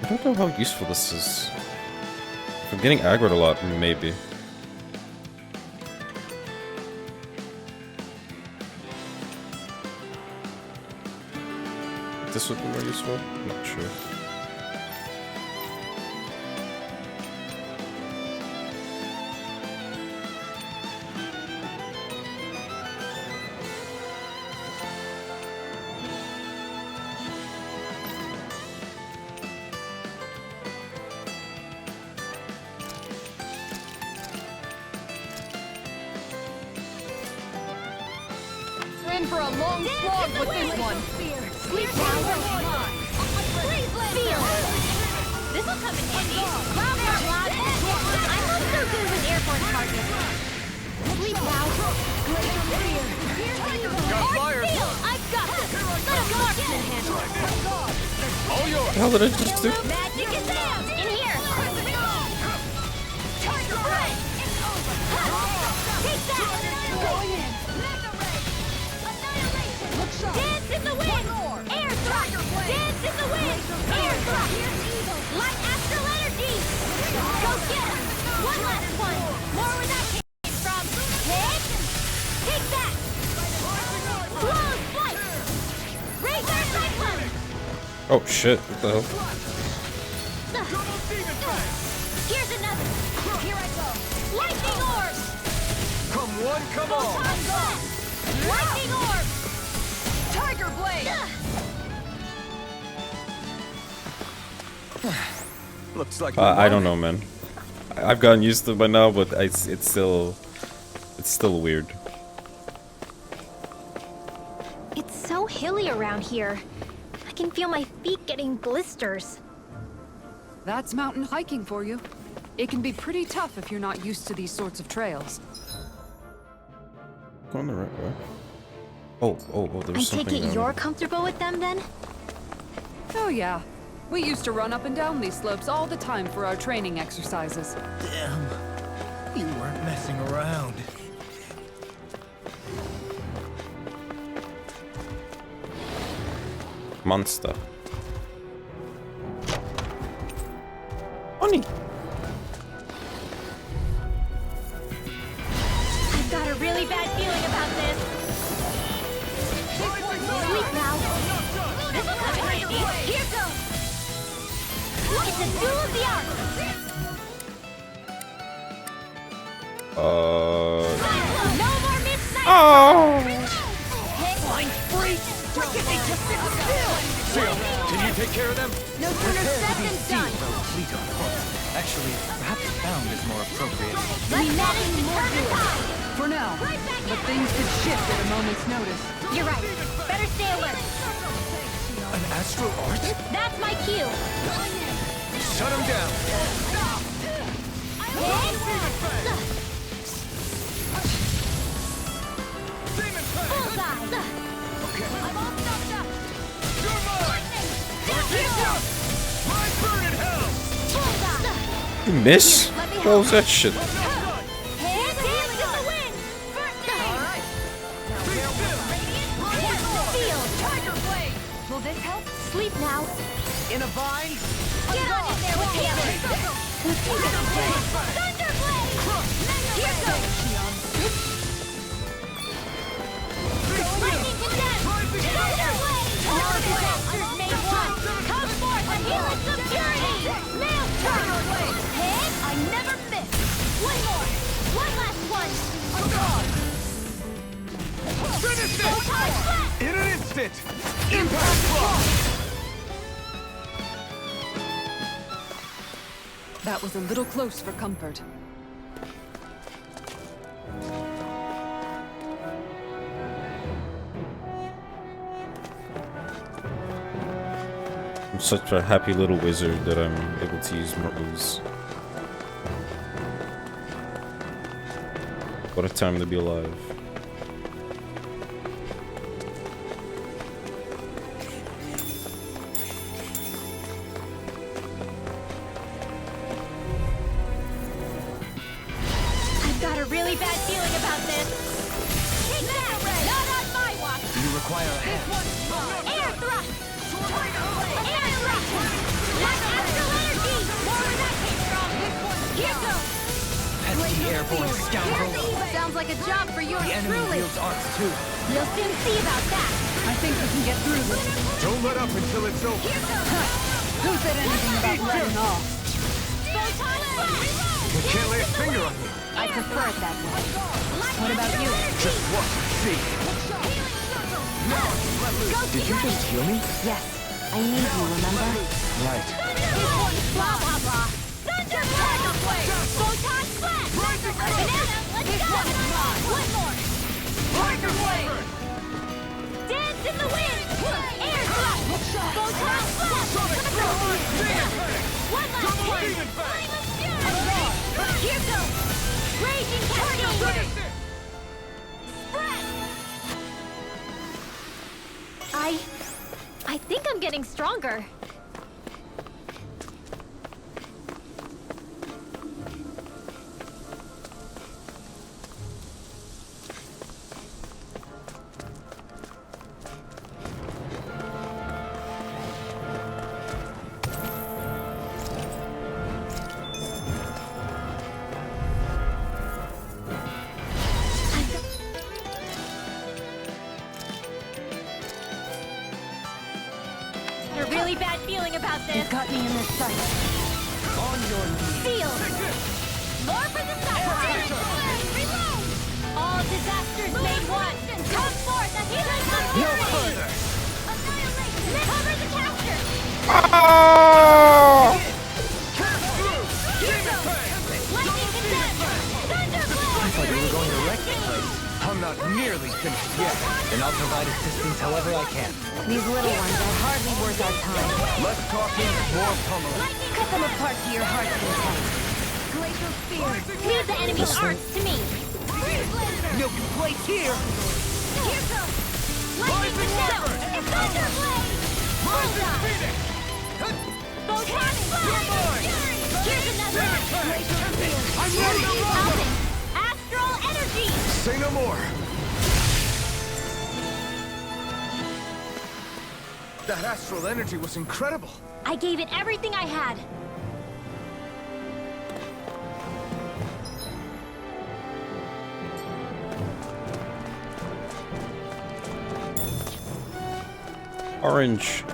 I don't know how useful this is. If I'm getting aggroed a lot, maybe. This would be more useful? Not sure. In for a long slog with this one. Sleep power. Feel. This'll come in handy. Round for block. I'm not so good with airborne targets. Sleep now. Glacial fear. Got fire. I've got this. Let a marksman handle it. What the hell did I just do? Magic is out. In here. Tiger Ray. Take that. Going in. Dance in the wind! Air thrust! Dance in the wind! Air thrust! Light astral energy! Go get him! One last one! More where that came from! Hit! Take that! Close flight! Razor cyclone! Oh shit, what the hell? Here's another! Here I go! Lightning orb! Come one, come all! Lightning orb! Tiger Blade! Looks like I don't know, man. I've gotten used to it by now, but it's still weird. It's so hilly around here. I can feel my feet getting blisters. That's mountain hiking for you. It can be pretty tough if you're not used to these sorts of trails. Going the right way. Oh, there I was take something it down. you're comfortable with them then? Oh yeah. We used to run up and down these slopes all the time for our training exercises. Damn. You weren't messing around. Monster. Honey. This'll come in handy. Here goes. It's a duel of the arts. No more midnight. Blind freak! Why can't they just sit still? Seal, can you take care of them? No sooner said than done. Fleet on foot. Actually, perhaps bound is more appropriate. We managed to turn the tide. For now, but things could shift at a moment's notice. You're right. Better stay alert. An astral art? That's my cue. Shut him down. Bullseye. I'm all stuffed up. You're mine! My burning hell! Bullseye. You miss? What was that shit? Hands in the wind. Alright. Field. Tiger blade. Will this help? Sleep now. In a vine? Get on in there with the others. Thunderblade. Here goes. Lightning condemned. Thunderblade. All disasters made one. Come forth and heal its impurity. Nail turtle. Hit. I never miss. One more. One last one. Finish it! Photon blast. In an instant! Impact block! That was a little close for comfort. I'm such a happy little wizard that I'm able to use moves. What a time to be alive. I've got a really bad feeling about this. Take that! Not on my watch! You require a hand. Air thrust! Air thrust! That's astral energy! More where that came from! Here goes! Pesky airborne scoundrel. Sounds like a job for yours The enemy truly. wields arts too. We'll soon see about that. I think we can get through this. Don't let up until it's over. Here goes! Who said anything about letting off? Photon blast! I can't lay a finger on you. I prefer it that way. What about you? Just watch and see. Did you just heal me? Yes, I need you, remember? Right. Blah, blah, blah. Thunderblade! Photon blast! Banana, let's go! One more! Tiger blade! Dance in the wind! Air thrust! Photon blast! One last hit! Here goes! Raging cascade! Spread! I think I'm getting stronger. A really bad feeling about this. You've got me in this sight. On your knees. Field. More for the suffering. Reload. All disasters made one. Come forth and heal us from No fury. further. Annihilation. Cover the capture. Cut through. Demon Fang. Lightning condemned. Thunderblade. I thought you were going to wreck the place. I'm not nearly finished yet. And I'll provide assistance however I can. These little ones are hardly worth our time. Less talking, more pummeling. Cut them apart to your heart's content. Glacial spear. Leave the enemy's arts to me. No place here! Here goes. Lightning condemned. It's Thunderblade. Bullseye. Photon blast. Here's another. I'm ready to roll. Alvin. Astral energy. Say no more. That astral energy was incredible. I gave it everything I had. Orange.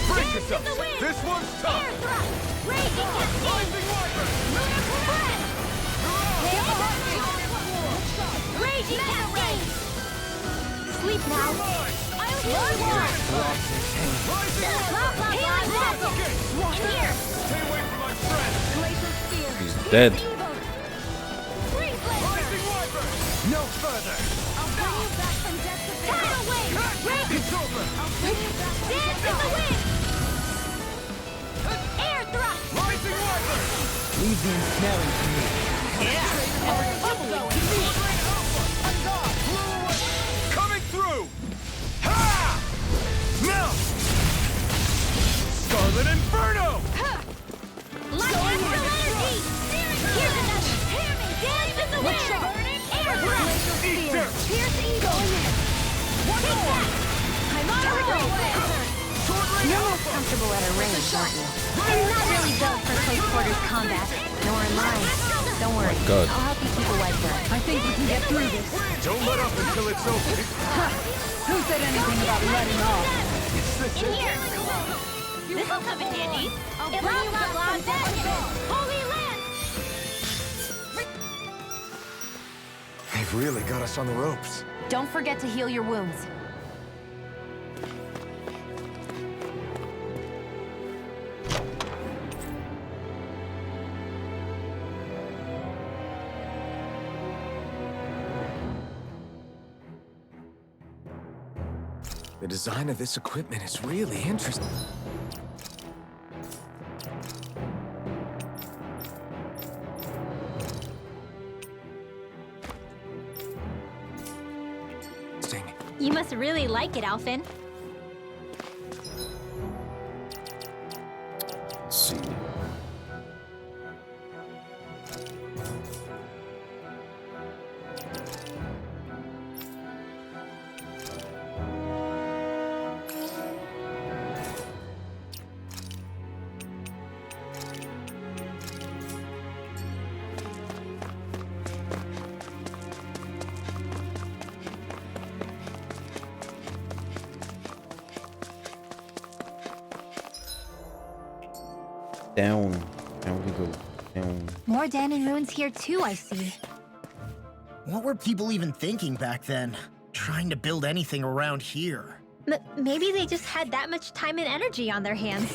Brace yourself. This one's tough. Air thrust. Raging cascade. Raging cascade. Sleep now. I'll heal you all. Blah, blah, blah. In here. Stay away from my friend. Glacial spear. He's dead. Freeze Rising Wyvern. No further. I'll bring you back from death to victory. Tidal wave. It's over. I'll bring you back from dance in the wind. Air thrust. Rising Wyvern. Leave the ensnaring to me. Coming through. Ha! Now. Scarlet Inferno. Light astral energy. Here's another. Dance in the wind. Air thrust. Eater. Pierce eagle. Take that. I'm on a roll. You're most comfortable at a range, aren't you? I'm not really built for close quarters combat. Nor am I. Don't worry. God. I'll help you keep a wipe there. I think we can get through this. Don't let up until it's over. Who said anything about letting off? In here. This'll come in handy. Blah, blah, blah, death. Holy land. They've really got us on the ropes. Don't forget to heal your wounds. The design of this equipment is really interesting. You must really like it, Alphen. Let's see. Down. Down we go. Down. More Danon ruins here too, I see. What were people even thinking back then? Trying to build anything around here. Maybe they just had that much time and energy on their hands.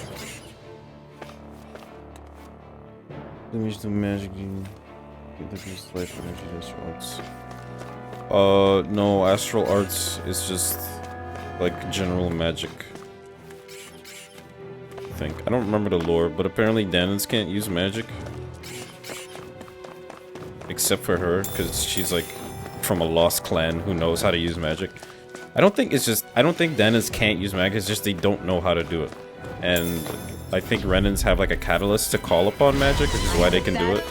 Damage to magic. Get the boost life energy astral arts. No, astral arts is just like general magic. I don't remember the lore, but apparently Danons can't use magic. Except for her, because she's like from a lost clan who knows how to use magic. I don't think Danons can't use magic, it's just they don't know how to do it. And I think Renans have like a catalyst to call upon magic, which is why they can do it.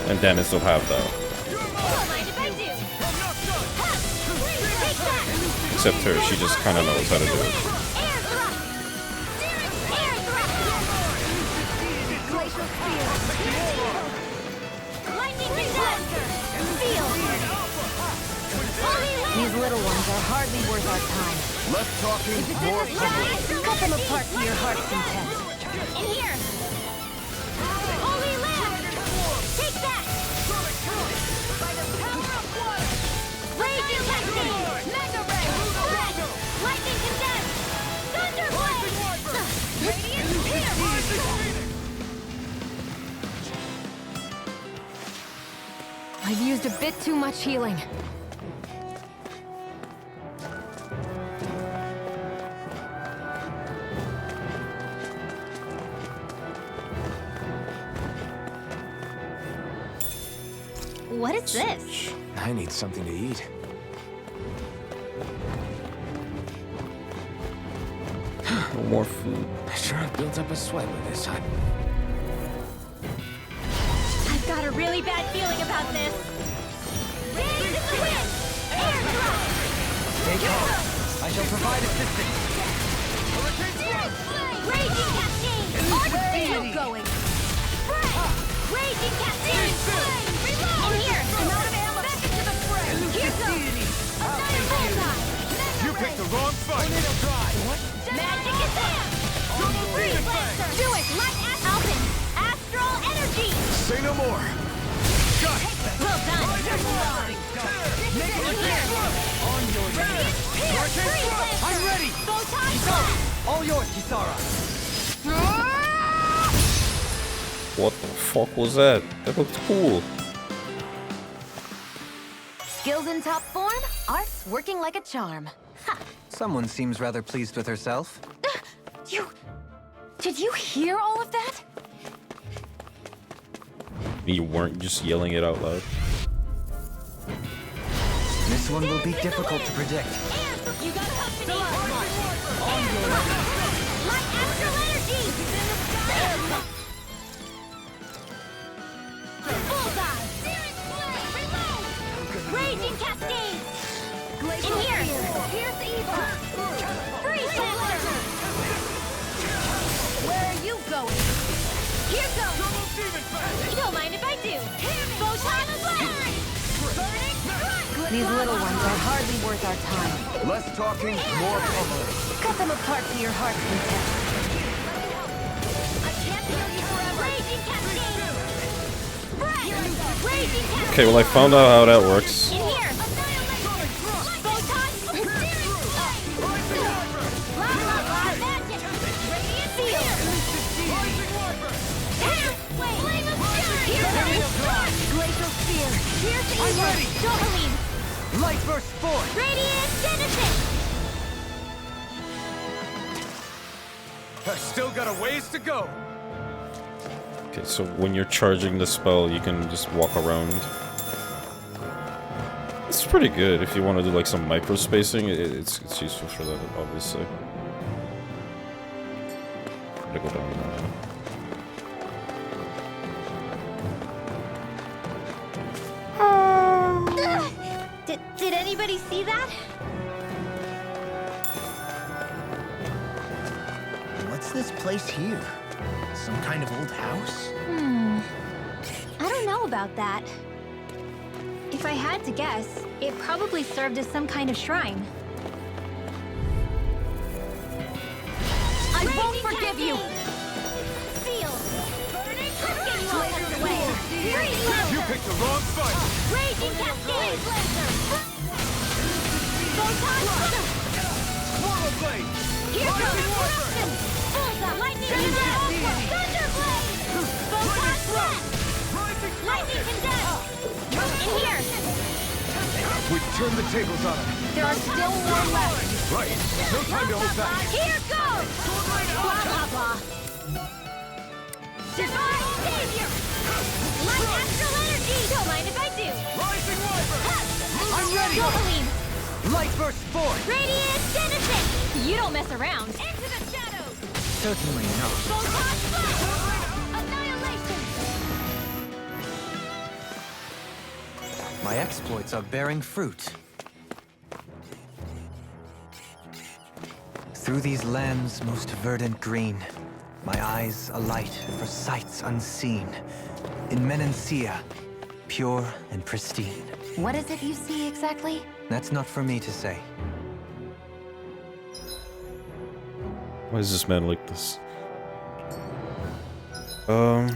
And Danons don't have that. Except her, she just kind of knows how to do it. These little ones are hardly worth our time. Less talking, more public. Cut them apart to your heart's content. In here. Holy land. Take that. By the power of water. Raging cascade. Mega ray. Red. Lightning condense. Thunder blade. Radiant spear. I've used a bit too much healing. What is this? I need something to eat. No more food. I sure have built up a sweat with this. I've got a really bad feeling about this. Raise in the wind. Air thrust. Stay calm. I shall provide assistance. Raging cascade. Arc still going. Fray. Raging cascade. Reload. In here. I'm out of ammo. Back into the fray. Here goes. no more. Got it. Well done. I'm ready. All yours, Kisara. What the fuck was that? That looked cool. Skills in top form, art's working like a charm. Ha! Someone seems rather pleased with herself. Did you hear all of that? You weren't just yelling it out loud. This one will be difficult to predict. You got company. Light astral energy. Bullseye. Raging cascade. In here. Here's the evil. Freeze blaster. Where are you going? Here goes. You don't mind if I do. Photon blast. These little ones are hardly worth our time. Less talking, more pummeling. Cut them apart to your heart's content. I can't heal you forever. Raging cascade. Raging cascade. Okay, well I found out how that works. In here. Photon. Blah, blah, blah. Magic. Radiant field. Flame of fury. Here's the glacial spear. Here's the evil. Dohaline. Light burst forth! Radiant Genesis. I've still got a ways to go. Okay, so when you're charging the spell, you can just walk around. It's pretty good if you want to do like some micro spacing. It's useful for that, obviously. Gotta go down now. Did anybody see that? What's this place here? Some kind of old house? I don't know about that. If I had to guess, it probably served as some kind of shrine. I won't forgive you. Seal. Burning. Getting all underway. Freeze blaster. You picked the wrong fight. Raging cascade. Photon blast. Swallow blade. Here goes corruption. Bullseye. Lightning condemned. Thunder blade. Photon blast. Lightning condemned. In here. We've turned the tables on him. There are still more left. Right. No time to hold back. Here goes. Blah blah blah. Divine savior. Light astral energy. Don't mind if I do. Rising Wyvern. I'm ready! Dohaline. Light burst forth! Radiant Genesis. You don't mess around. Into the shadows. Certainly not. Photon blast. Annihilation. My exploits are bearing fruit. Through these lands most verdant green, my eyes alight for sights unseen. In Menancia, pure and pristine. What is it you see exactly? That's not for me to say. Why is this man like this? How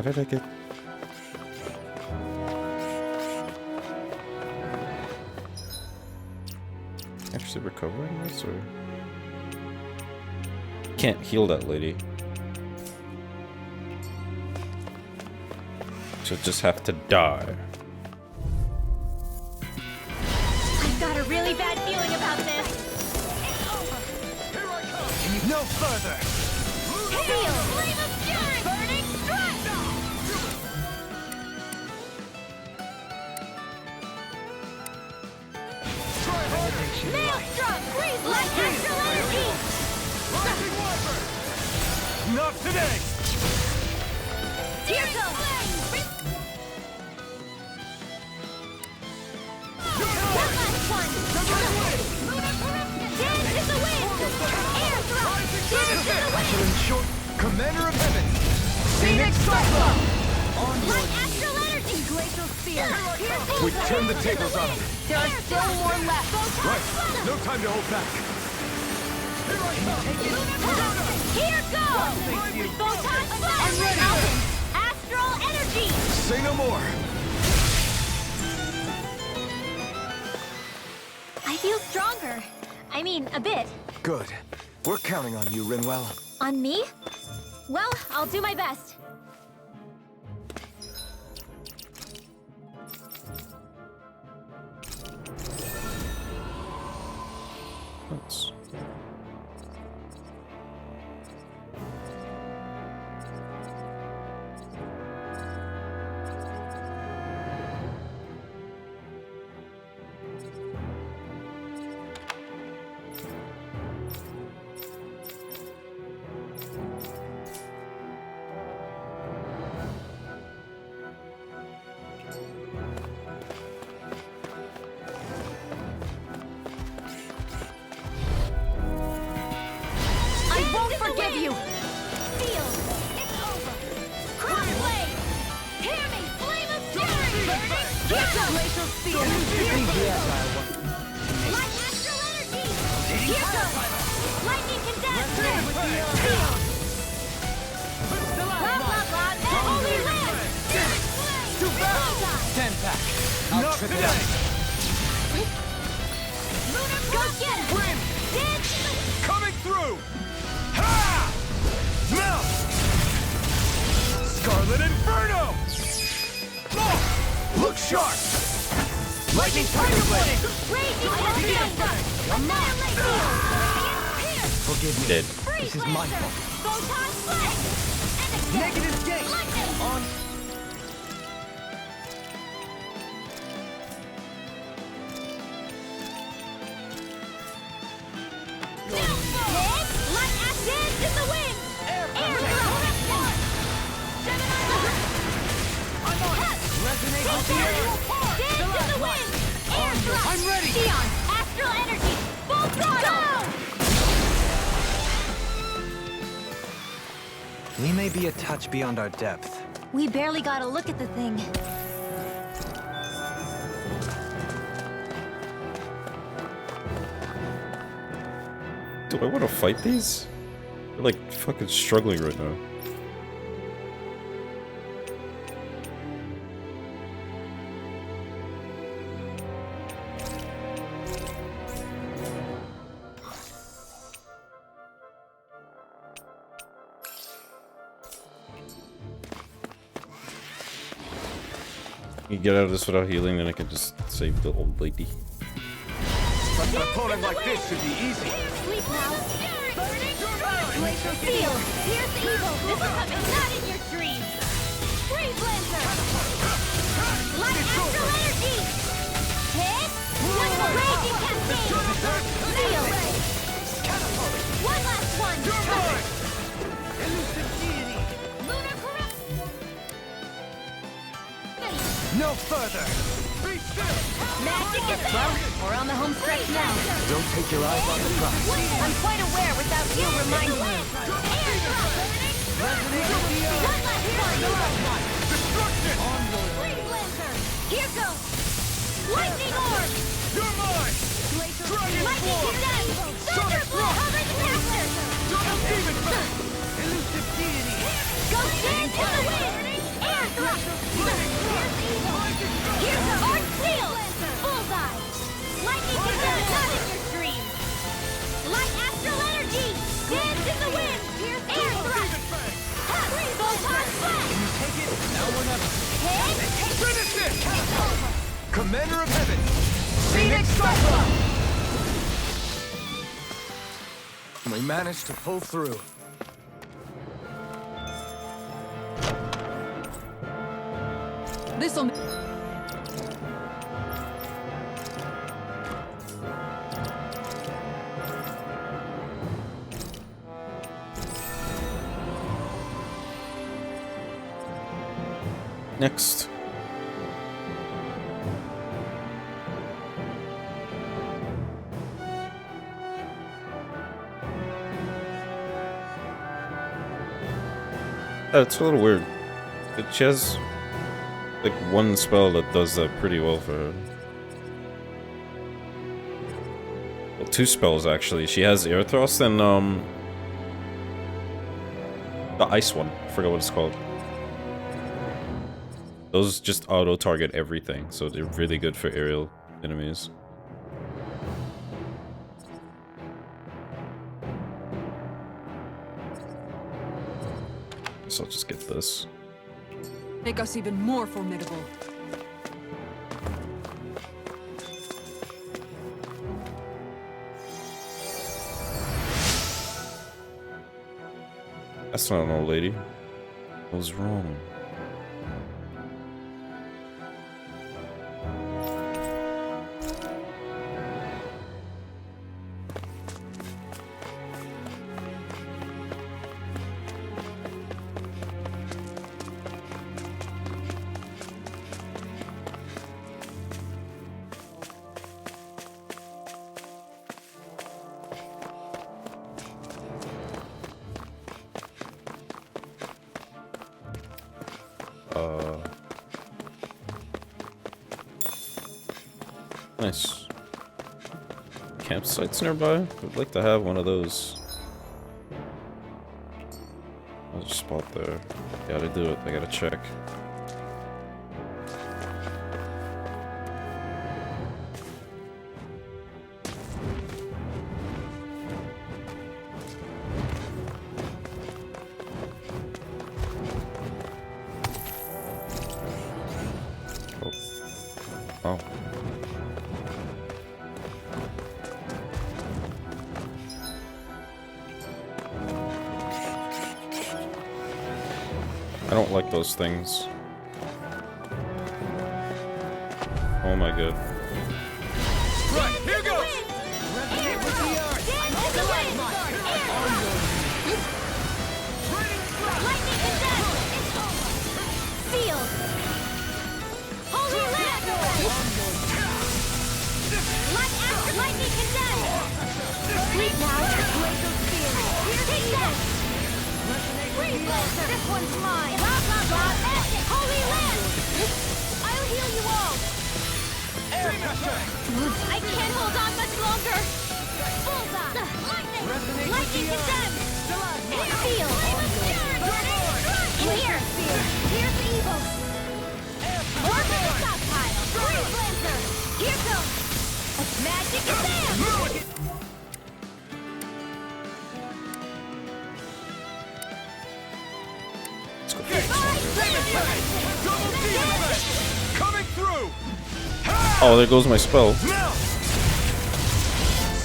did I get... Actually recovering this, or... Can't heal that lady. She'll just have to die. I've got a really bad feeling about this. No further! Seal. Flame of fury. Burning strike. Maelstrom. Freeze. Light astral energy. Rising Wyvern. Not today. Here goes. One last one. Dance in the wind. Air thrust. Dance in the wind. Short Commander of Heaven. Phoenix Cyclone. Light astral energy. Glacial spear. We've turned the tables on him. There are still more left. Right. No time to hold back. Here goes! Photon Flash! Mountain! Astral Energy! Say no more. I feel stronger. I mean, a bit. Good. We're counting on you, Rinwell. On me? Well, I'll do my best. That's... I won't forgive you! Seal! It's over! Cross blade! Hear me! Flame of fury! Here goes! Glacial spear! Light astral energy! Here goes! Lightning condensed! Seal! Blah blah blah! The holy land! Spirit flame! Too fast! Stand back. I'll trip it up. Lunar go get him! Win! Dance in the Coming through! Ha! Melt! Scarlet Inferno! Oh! Look sharp! Lightning Tiger Blade! Raging Hellbender! Annihilation! Pierce! Forgive me. Dead. This is my fault. Photon Flame! And again! Negative gate! Lightning! On. Light acid in the wind! Air thrust! Gemini! Resonate with the air! Dance in the wind! Air thrust! I'm ready! Sion! Astral energy! Full throttle! We may be a touch beyond our depth. We barely got a look at the thing. Do I want to fight these? They're like fucking struggling right now. You get out of this without healing, then I can just save the old lady. But an opponent like this should be easy. Sleep now! Burning Glacial Seal! Here's evil! This is coming not in your dreams! Free Blazer! Light astral energy! Hit! One more raging cascade! Seal! One last one! Elusive deity! Lunar corrupt! No further! Be still! Magic is out! We're on the home stretch now. Don't take your eyes on the prize. I'm quite aware without you reminding me. Air thrust! One last one! Destruction! Free Blazer! Here goes! Lightning Orb! You're mine! Dragon Lightning Form! Condensed! Thunderbolt! Cover the caster! Double Demon Blast! Elusive deity! Go dance in the wind! Air thrust! Here's evil! Here's the Arc Seal! Bullseye! Lightning Condensed! Not in your dreams! Light astral energy! Dance in the wind! Air thrust! Photon Flash! Take it, now or never. Hit! Finish it! Commander of Heaven! Phoenix Cyclone! We managed to pull through. This'll... Next. Oh, it's a little weird. She has like one spell that does that pretty well for her. Well, 2 spells actually. She has air thrust and the ice one. I forgot what it's called. Those just auto target everything, so they're really good for aerial enemies. So I'll just get this. Make us even more formidable. That's not an old lady. What was wrong? Nice. Campsites nearby? I'd like to have one of those. I'll just spot there. Gotta do it. I gotta check. Oh. I don't like those things. Oh my god. Right, here goes! Lightning condensed! Sealed! Holy land! Lightning condensed! Sleep now! Take that! Breathe blaster! This one's mine! Blah blah blah! Holy land! I'll heal you all! I can't hold on much longer! Bullseye! Lightning condemned! Seal! In here! Here's the evil! More for the stockpile! Breathe blaster! Here goes! Magic Shazam! Coming through! Oh, there goes my spell. Now!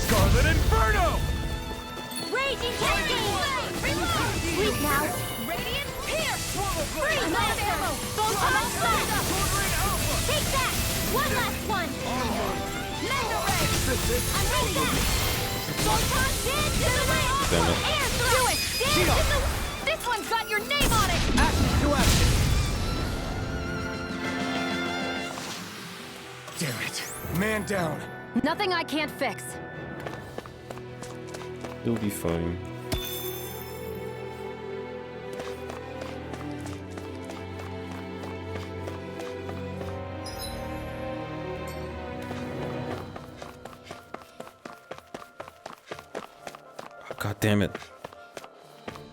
Scarlet Inferno! Raging Cascade! Sleep now! Radiant Pierce! Free Blaster! Photon Slash! Take that! One last one! Mega Ray! Take that! Photon Dance to the wind! Damn it. Air Throw! Do it! Dance to the... This one's got your name on it! Action to action! Damn it. Man down. Nothing I can't fix. You'll be fine. Oh, God damn it.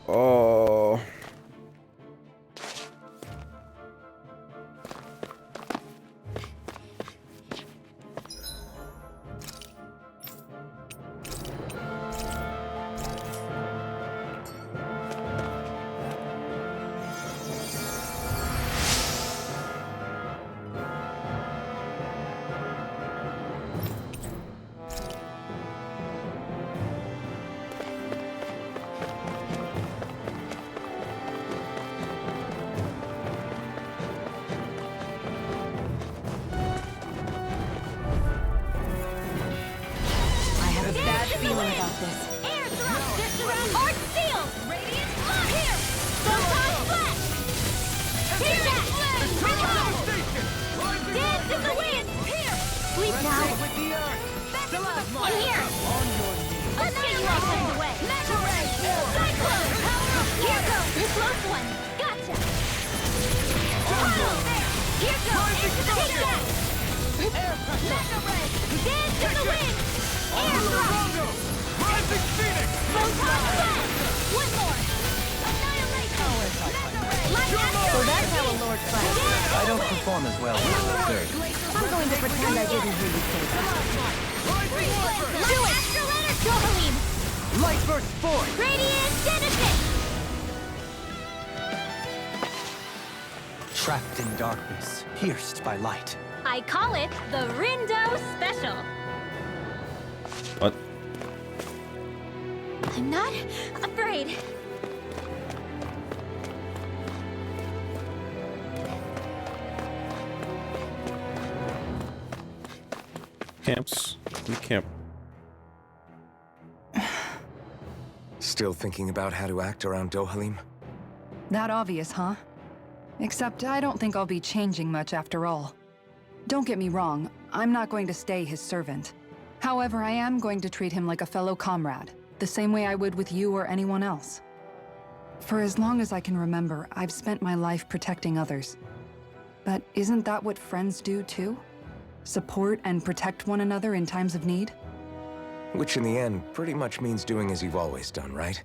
Oh. Feeling about this. Air Thrust! This around Art Seal! Radiant Lock! Here! Photon Flash! Take that! Dance in the wind! Here! Sleep now! In here! Let's get you all turned away! Mega Ray! Cyclone! Here goes! Close one! Gotcha! Here goes! Take that! Mega Ray! Dance in the wind! Air thrust! Rising Phoenix! Photon blast! One more! Annihilation! Light So that's how a lord fights. I don't perform as well as the third. I'm going to pretend I didn't hear you say that. Do it! Astral energy! Dohalim! Light burst forth! Radiant Genesis! Trapped in darkness, pierced by light. I call it the Rindo Special. What? I'm not afraid. Camps. We camp. Still thinking about how to act around Dohalim? That obvious, huh? Except I don't think I'll be changing much after all. Don't get me wrong, I'm not going to stay his servant. However, I am going to treat him like a fellow comrade, the same way I would with you or anyone else. For as long as I can remember, I've spent my life protecting others. But isn't that what friends do too? Support and protect one another in times of need? Which in the end pretty much means doing as you've always done, right?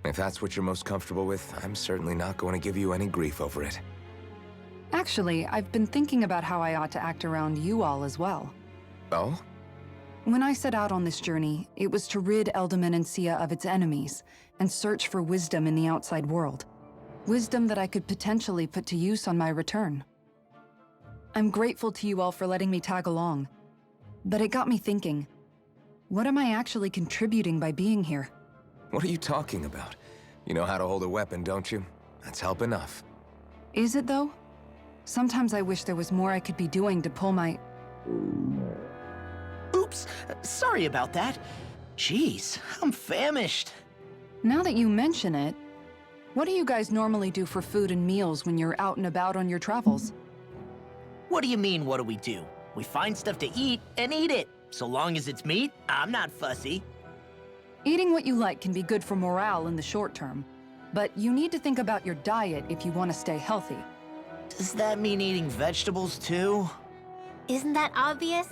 If that's what you're most comfortable with, I'm certainly not going to give you any grief over it. Actually, I've been thinking about how I ought to act around you all as well. Oh? When I set out on this journey, it was to rid Eldaman and Sia of its enemies, and search for wisdom in the outside world. Wisdom that I could potentially put to use on my return. I'm grateful to you all for letting me tag along. But it got me thinking, what am I actually contributing by being here? What are you talking about? You know how to hold a weapon, don't you? That's help enough. Is it though? Sometimes I wish there was more I could be doing to pull my... Oops, sorry about that. Jeez, I'm famished. Now that you mention it, what do you guys normally do for food and meals when you're out and about on your travels? What do you mean, what do we do? We find stuff to eat and eat it. So long as it's meat, I'm not fussy. Eating what you like can be good for morale in the short term, but you need to think about your diet if you want to stay healthy. Does that mean eating vegetables too? Isn't that obvious?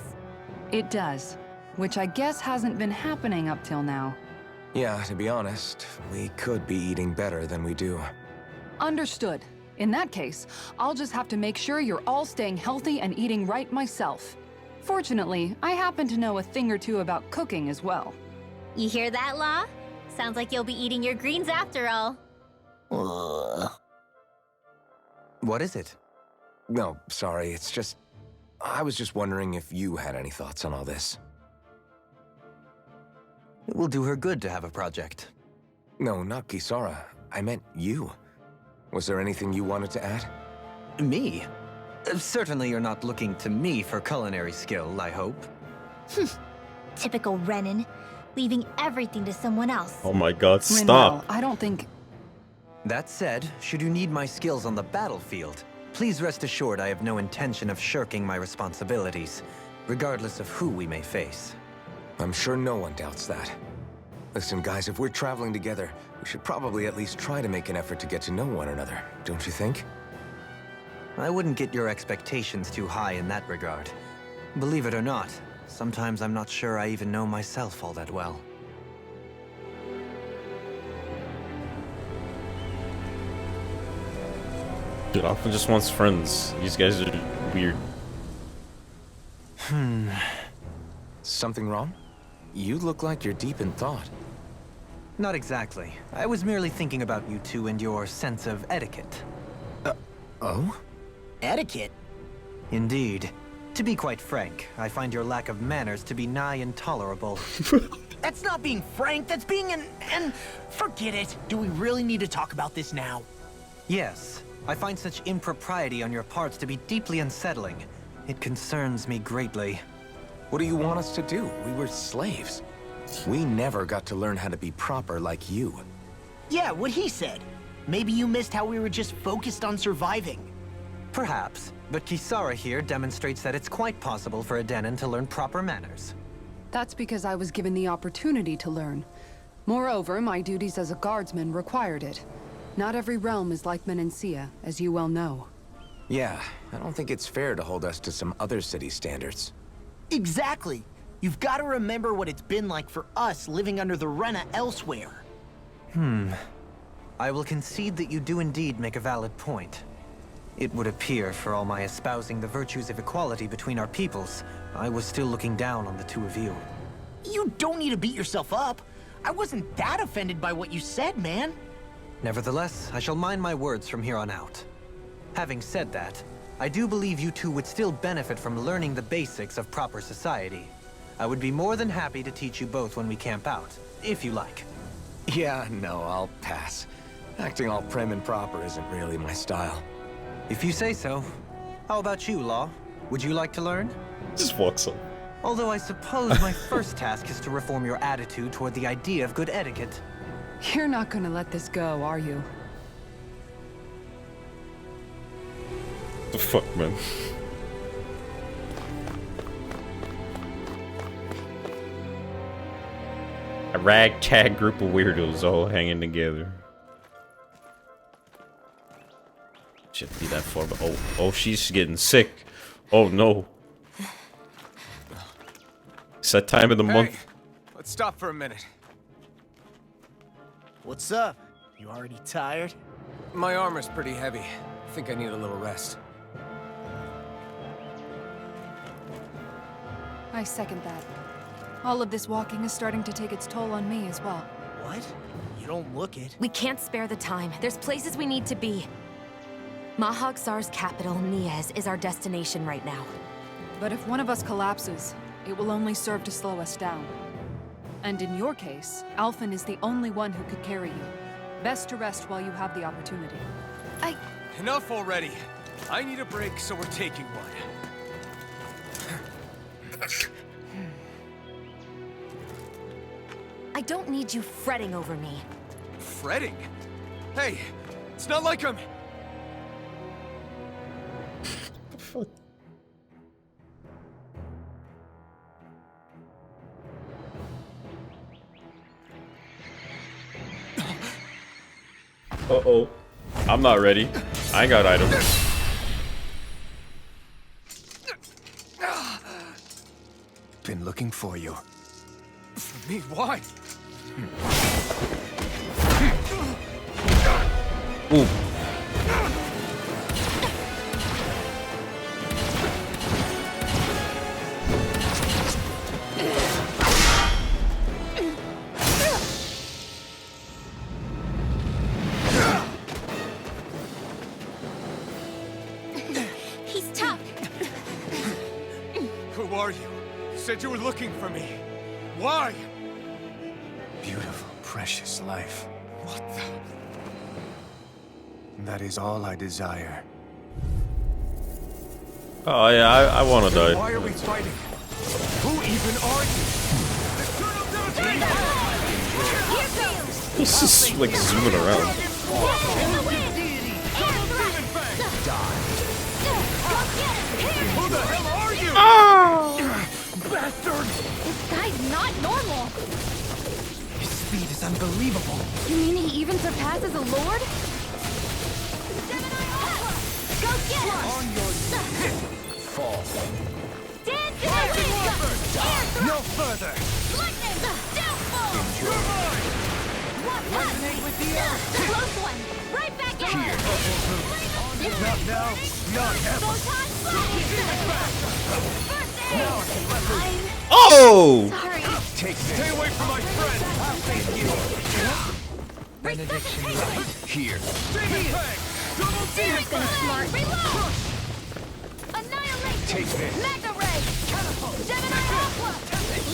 It does, which I guess hasn't been happening up till now. Yeah, to be honest, we could be eating better than we do. Understood. In that case, I'll just have to make sure you're all staying healthy and eating right myself. Fortunately, I happen to know a thing or two about cooking as well. You hear that, Law? Sounds like you'll be eating your greens after all. Ugh. What is it? No, sorry, it's just... I was just wondering if you had any thoughts on all this. It will do her good to have a project. No, not Kisara. I meant you. Was there anything you wanted to add? Me? Certainly you're not looking to me for culinary skill, I hope. Typical Renan, leaving everything to someone else. Oh my god, Rinwell, stop. I don't think... That said, should you need my skills on the battlefield, please rest assured I have no intention of shirking my responsibilities, regardless of who we may face. I'm sure no one doubts that. Listen, guys, if we're traveling together, we should probably at least try to make an effort to get to know one another, don't you think? I wouldn't get your expectations too high in that regard. Believe it or not, sometimes I'm not sure I even know myself all that well. Dude, often just wants friends. These guys are weird. Something wrong? You look like you're deep in thought. Not exactly. I was merely thinking about you two and your sense of etiquette. Oh? Etiquette? Indeed. To be quite frank, I find your lack of manners to be nigh intolerable. That's not being frank, that's being an... Forget it. Do we really need to talk about this now? Yes, I find such impropriety on your parts to be deeply unsettling. It concerns me greatly. What do you want us to do? We were slaves. We never got to learn how to be proper like you. Yeah, what he said. Maybe you missed how we were just focused on surviving. Perhaps, but Kisara here demonstrates that it's quite possible for a Denon to learn proper manners. That's because I was given the opportunity to learn. Moreover, my duties as a guardsman required it. Not every realm is like Menancia, as you well know. Yeah, I don't think it's fair to hold us to some other city standards. Exactly. You've got to remember what it's been like for us living under the Rena elsewhere. I will concede that you do indeed make a valid point. It would appear, for all my espousing the virtues of equality between our peoples, I was still looking down on the two of you. You don't need to beat yourself up. I wasn't that offended by what you said, man. Nevertheless, I shall mind my words from here on out. Having said that, I do believe you two would still benefit from learning the basics of proper society. I would be more than happy to teach you both when we camp out, if you like. Yeah, no, I'll pass. Acting all prim and proper isn't really my style. If you say so. How about you, Law? Would you like to learn? Just walks up. Although I suppose my first task is to reform your attitude toward the idea of good etiquette. You're not gonna let this go, are you? The fuck, man. A ragtag group of weirdos all hanging together. Shouldn't be that far, but oh, she's getting sick. Oh no. It's that time of the month. Let's stop for a minute. What's up? You already tired? My armor's pretty heavy. I think I need a little rest. I second that. All of this walking is starting to take its toll on me as well. What? You don't look it. We can't spare the time. There's places we need to be. Mahag-Sar's capital, Niez, is our destination right now. But if one of us collapses, it will only serve to slow us down. And in your case, Alphen is the only one who could carry you. Best to rest while you have the opportunity. Enough already. I need a break, so we're taking one. I don't need you fretting over me. Fretting? Hey, it's not like I'm... Uh-oh. I'm not ready. I ain't got items. Been looking for you. For me? Why? Ooh. He's tough. Who are you? You said you were looking for me. Why? Beautiful, precious life. What the... That is all I desire. Oh yeah, I want to die. Why are we fighting? Who even are you? He's just like zooming around. Who the hell are you? Bastard! This guy's not normal. His speed is unbelievable. You mean he even surpasses a lord? Go get him! On your knees. Fall. Dance in the wind! No further. Lightning! Downfall! You're mine. Resonate with the earth! The close one! Right back at Here. Not now. Not ever. Photon blast! I'm Oh! sorry. Take this. Stay away from my friend. I'll save you. Benediction light. Here. Demon Fang. Double Demon Gonna Fang. smart. Reload! Annihilation! Take this. Mega Ray! Gemini Aqua!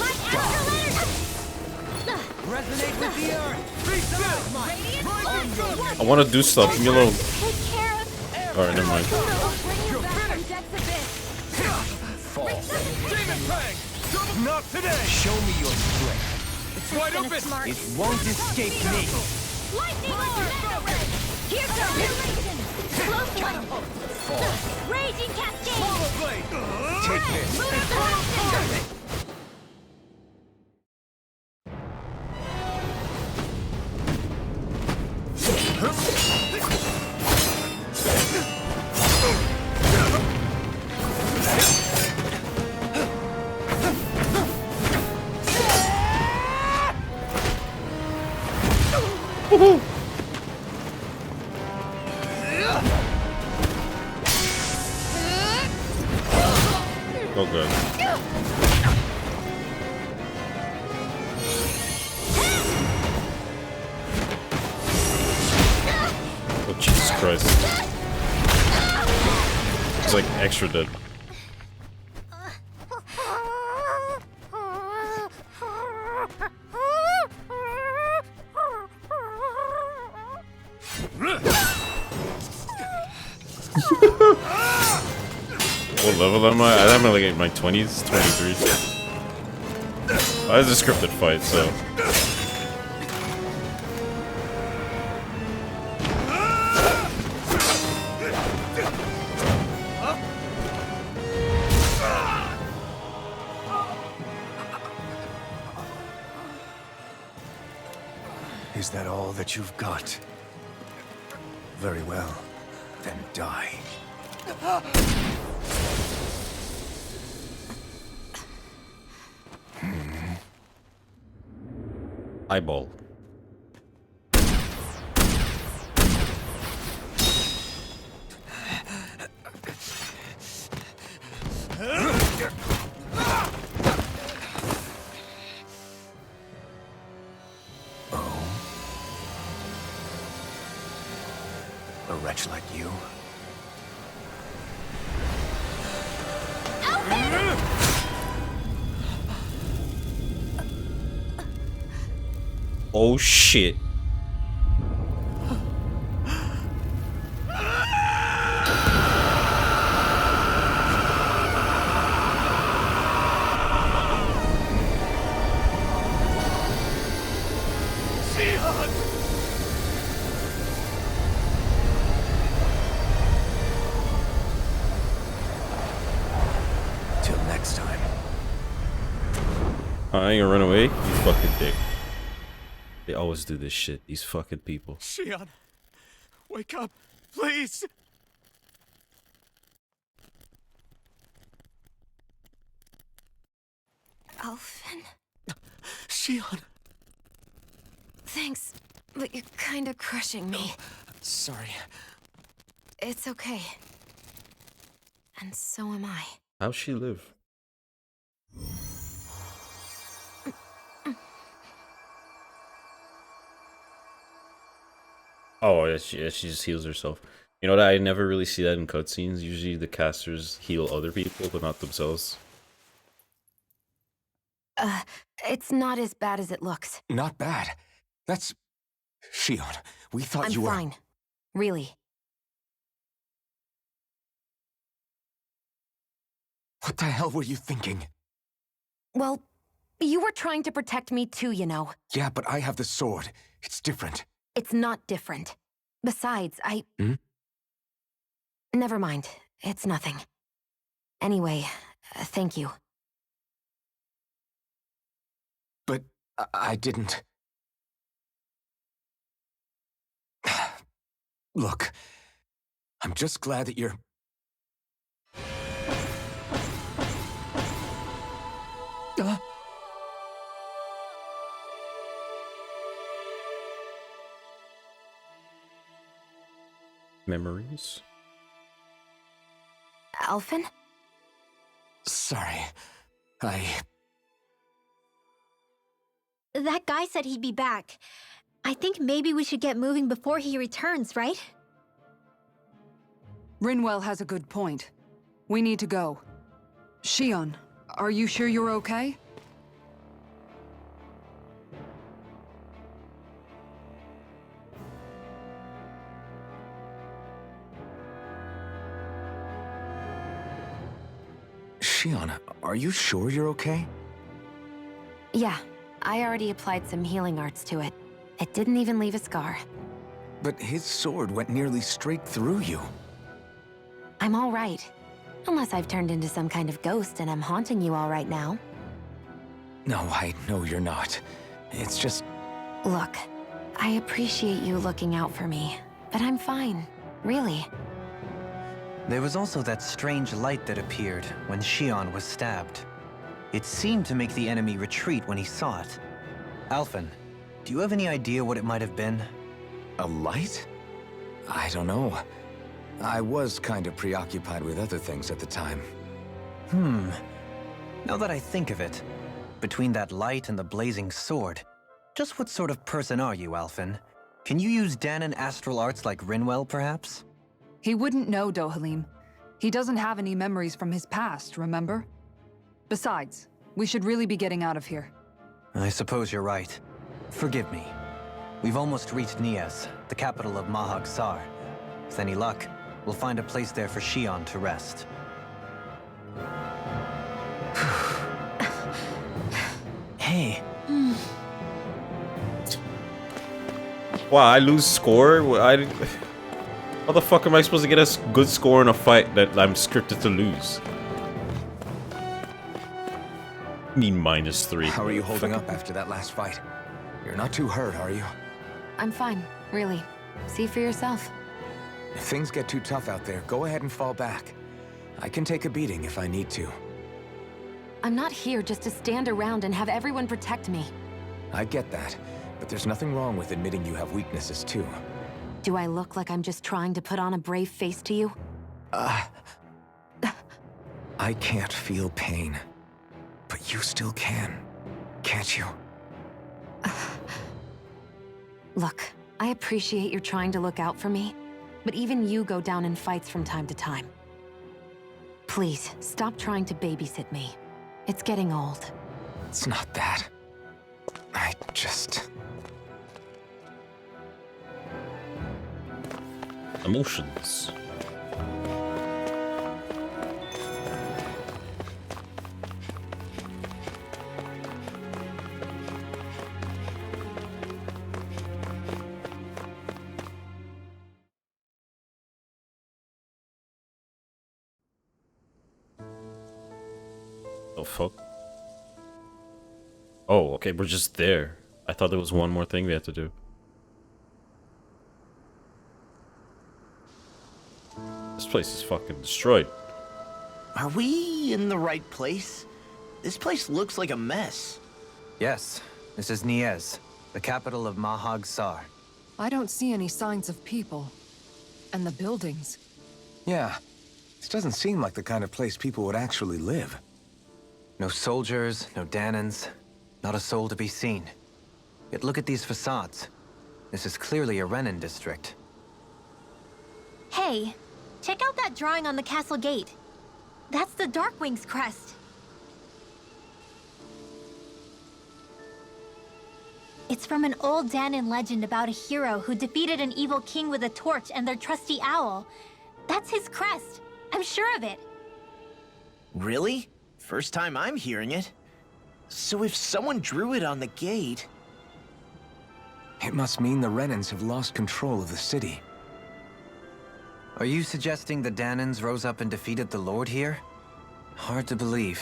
Light Escalator! Resonate with the earth. Be still. Radiant I want to do stuff. Leave me alone. Take care of... Alright, never mind. Bring You're him back from finished. Dex Abyss! Fall. Demon Fang. Not today. Show me your strength. It's wide Gonna open. smart. It won't escape me. Lightning Mega Ray! Here goes Elation! Close one! Fall. Raging Cascade! Lava Blade. Take this. Lunar Blast! Oh good. Oh Jesus Christ. He's like extra dead. What level am I? I'm like in my 20s, 23s. Oh, it's a scripted fight, so. Is that all that you've got? Very well. Then die. Eyeball. A wretch like you? Oh shit. Till next time. I ain't gonna run away, you fucking dick. They always do this shit, these fucking people. Shion, wake up, please! Alphen? Shion! Thanks, but you're kinda crushing me. Sorry. It's okay. And so am I. How's she live? Oh, yeah, she just heals herself. You know that I never really see that in cutscenes. Usually the casters heal other people, but not themselves. It's not as bad as it looks. Not bad. That's... Shion, we thought I'm you were... fine. Really. What the hell were you thinking? Well, you were trying to protect me too, you know. Yeah, but I have the sword. It's different. It's not different. Besides, Hmm? Never mind. It's nothing. Anyway, thank you. But I didn't... Look, I'm just glad that you're... Memories? Alphen? Sorry. That guy said he'd be back. I think maybe we should get moving before he returns, right? Rinwell has a good point. We need to go. Shion, are you sure you're okay? Shion, are you sure you're okay? Yeah, I already applied some healing arts to it. It didn't even leave a scar. But his sword went nearly straight through you. I'm all right. Unless I've turned into some kind of ghost and I'm haunting you all right now. No, I know you're not. It's just... Look, I appreciate you looking out for me, but I'm fine. Really. There was also that strange light that appeared when Shion was stabbed. It seemed to make the enemy retreat when he saw it. Alphen, do you have any idea what it might have been? A light? I don't know. I was kind of preoccupied with other things at the time. Now that I think of it, between that light and the blazing sword, just what sort of person are you, Alphen? Can you use Danon astral arts like Rinwell, perhaps? He wouldn't know, Dohalim. He doesn't have any memories from his past, remember? Besides, we should really be getting out of here. I suppose you're right. Forgive me. We've almost reached Nias, the capital of Mahag Sar. With any luck, we'll find a place there for Shion to rest. Hey. Wow, I lose score? How the fuck am I supposed to get a good score in a fight that I'm scripted to lose? Need -3. How are you holding up after that last fight? You're not too hurt, are you? I'm fine, really. See for yourself. If things get too tough out there, go ahead and fall back. I can take a beating if I need to. I'm not here just to stand around and have everyone protect me. I get that, but there's nothing wrong with admitting you have weaknesses too. Do I look like I'm just trying to put on a brave face to you? I can't feel pain. But you still can, can't you? Look, I appreciate you're trying to look out for me, but even you go down in fights from time to time. Please, stop trying to babysit me. It's getting old. It's not that. I just... Emotions. Oh, fuck. Oh, okay, we're just there. I thought there was one more thing we had to do. This place is fucking destroyed. Are we in the right place? This place looks like a mess. Yes, this is Nias, the capital of Mahag Sar. I don't see any signs of people. And the buildings. Yeah, this doesn't seem like the kind of place people would actually live. No soldiers, no Danons, not a soul to be seen. Yet look at these facades. This is clearly a Renin district. Hey, check out that drawing on the castle gate. That's the Darkwing's crest. It's from an old Danon legend about a hero who defeated an evil king with a torch and their trusty owl. That's his crest. I'm sure of it. Really? First time I'm hearing it. So if someone drew it on the gate... It must mean the Renins have lost control of the city. Are you suggesting the Danons rose up and defeated the Lord here? Hard to believe,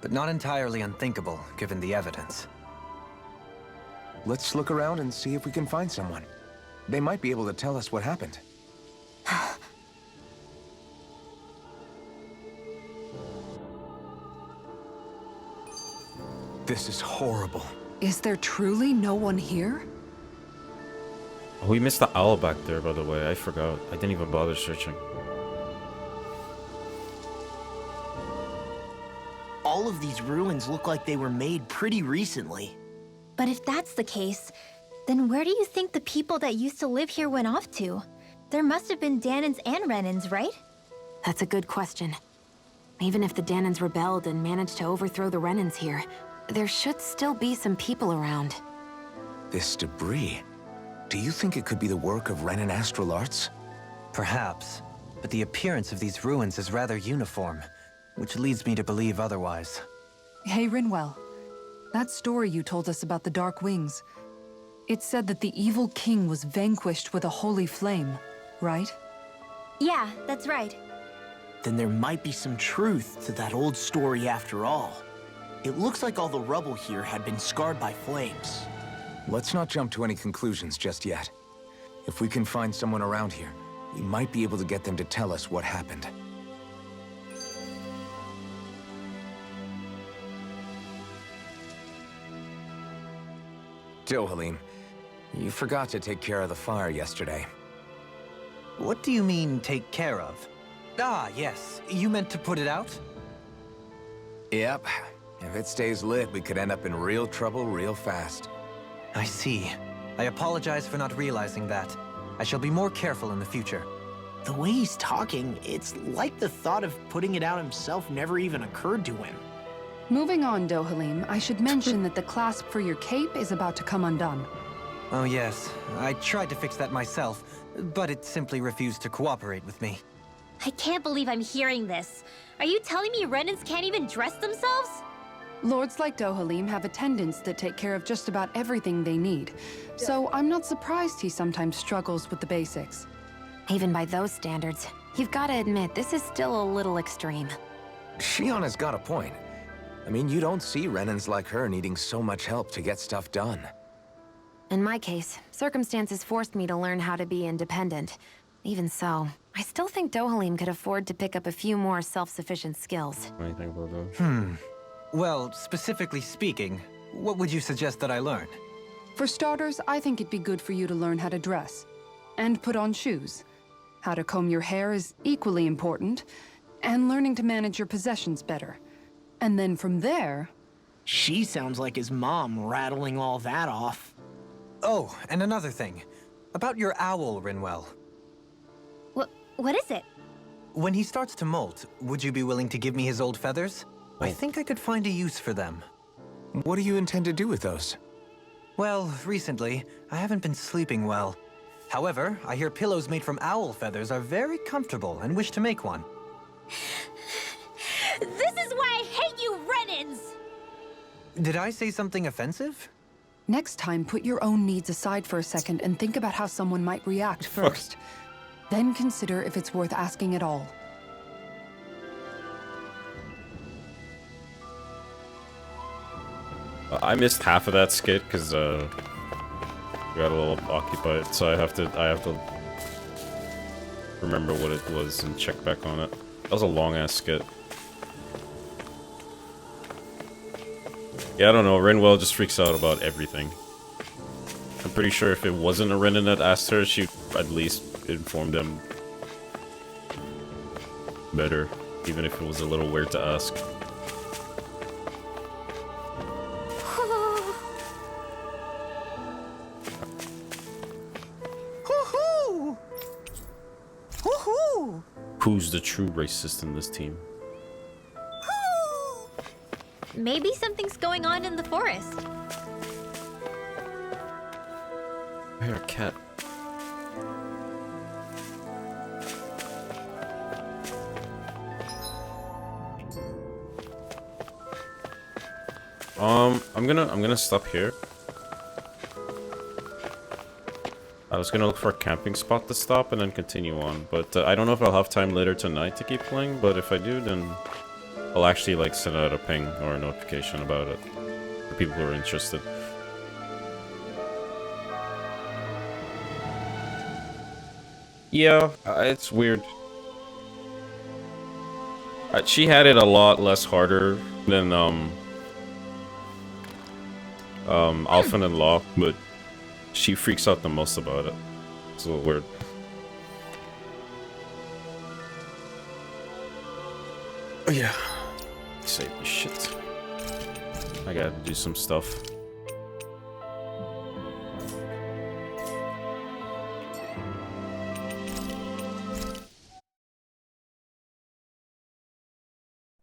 but not entirely unthinkable, given the evidence. Let's look around and see if we can find someone. They might be able to tell us what happened. This is horrible. Is there truly no one here? Oh, we missed the owl back there, by the way. I forgot. I didn't even bother searching. All of these ruins look like they were made pretty recently. But if that's the case, then where do you think the people that used to live here went off to? There must have been Danons and Renins, right? That's a good question. Even if the Danons rebelled and managed to overthrow the Renins here, there should still be some people around. This debris. Do you think it could be the work of Renin astral arts? Perhaps, but the appearance of these ruins is rather uniform, which leads me to believe otherwise. Hey, Rinwell. That story you told us about the Dark Wings, it said that the evil king was vanquished with a holy flame, right? Yeah, that's right. Then there might be some truth to that old story after all. It looks like all the rubble here had been scarred by flames. Let's not jump to any conclusions just yet. If we can find someone around here, we might be able to get them to tell us what happened. Dohalim, You forgot to take care of the fire yesterday. What do you mean, take care of? Ah, yes. You meant to put it out? Yep. If it stays lit, we could end up in real trouble real fast. I see. I apologize for not realizing that. I shall be more careful in the future. The way he's talking, it's like the thought of putting it out himself never even occurred to him. Moving on, Dohalim, I should mention that the clasp for your cape is about to come undone. Oh yes, I tried to fix that myself, but it simply refused to cooperate with me. I can't believe I'm hearing this. Are you telling me Renans can't even dress themselves? Lords like Dohalim have attendants that take care of just about everything they need, so I'm not surprised he sometimes struggles with the basics. Even by those standards, you've got to admit this is still a little extreme. Shionna's got a point. I mean, you don't see Renans like her needing so much help to get stuff done. In my case, circumstances forced me to learn how to be independent. Even so, I still think Dohalim could afford to pick up a few more self-sufficient skills. What do you think about that? Well, specifically speaking, what would you suggest that I learn? For starters, I think it'd be good for you to learn how to dress. And put on shoes. How to comb your hair is equally important. And learning to manage your possessions better. And then from there... She sounds like his mom rattling all that off. Oh, and another thing. About your owl, Rinwell. What is it? When he starts to molt, would you be willing to give me his old feathers? I think I could find a use for them. What do you intend to do with those? Well, recently, I haven't been sleeping well. However, I hear pillows made from owl feathers are very comfortable and wish to make one. This is why I hate you, Renans! Did I say something offensive? Next time, put your own needs aside for a second and think about how someone might react first. Then consider if it's worth asking at all. I missed half of that skit because we got a little occupied, so I have to remember what it was and check back on it. That was a long ass skit. Yeah, I don't know. Rinwell just freaks out about everything. I'm pretty sure if it wasn't a Renan that asked her, she'd at least inform them better, even if it was a little weird to ask. Who's the true racist in this team? Maybe something's going on in the forest. I hear a cat. I'm gonna stop here. I was gonna look for a camping spot to stop and then continue on, but I don't know if I'll have time later tonight to keep playing, but if I do, then I'll actually like send out a ping or a notification about it for people who are interested. Yeah, it's weird. She had it a lot less harder than Alphen and Law, but she freaks out the most about it. It's a little weird. Oh yeah. Save the shit. I gotta do some stuff.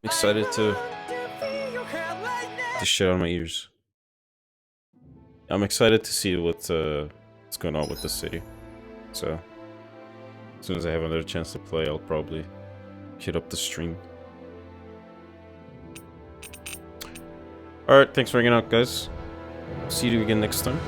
I'm excited to shit on my ears. I'm excited to see what's going on with the city. So as soon as I have another chance to play, I'll probably hit up the stream. Alright, thanks for hanging out, guys. See you again next time.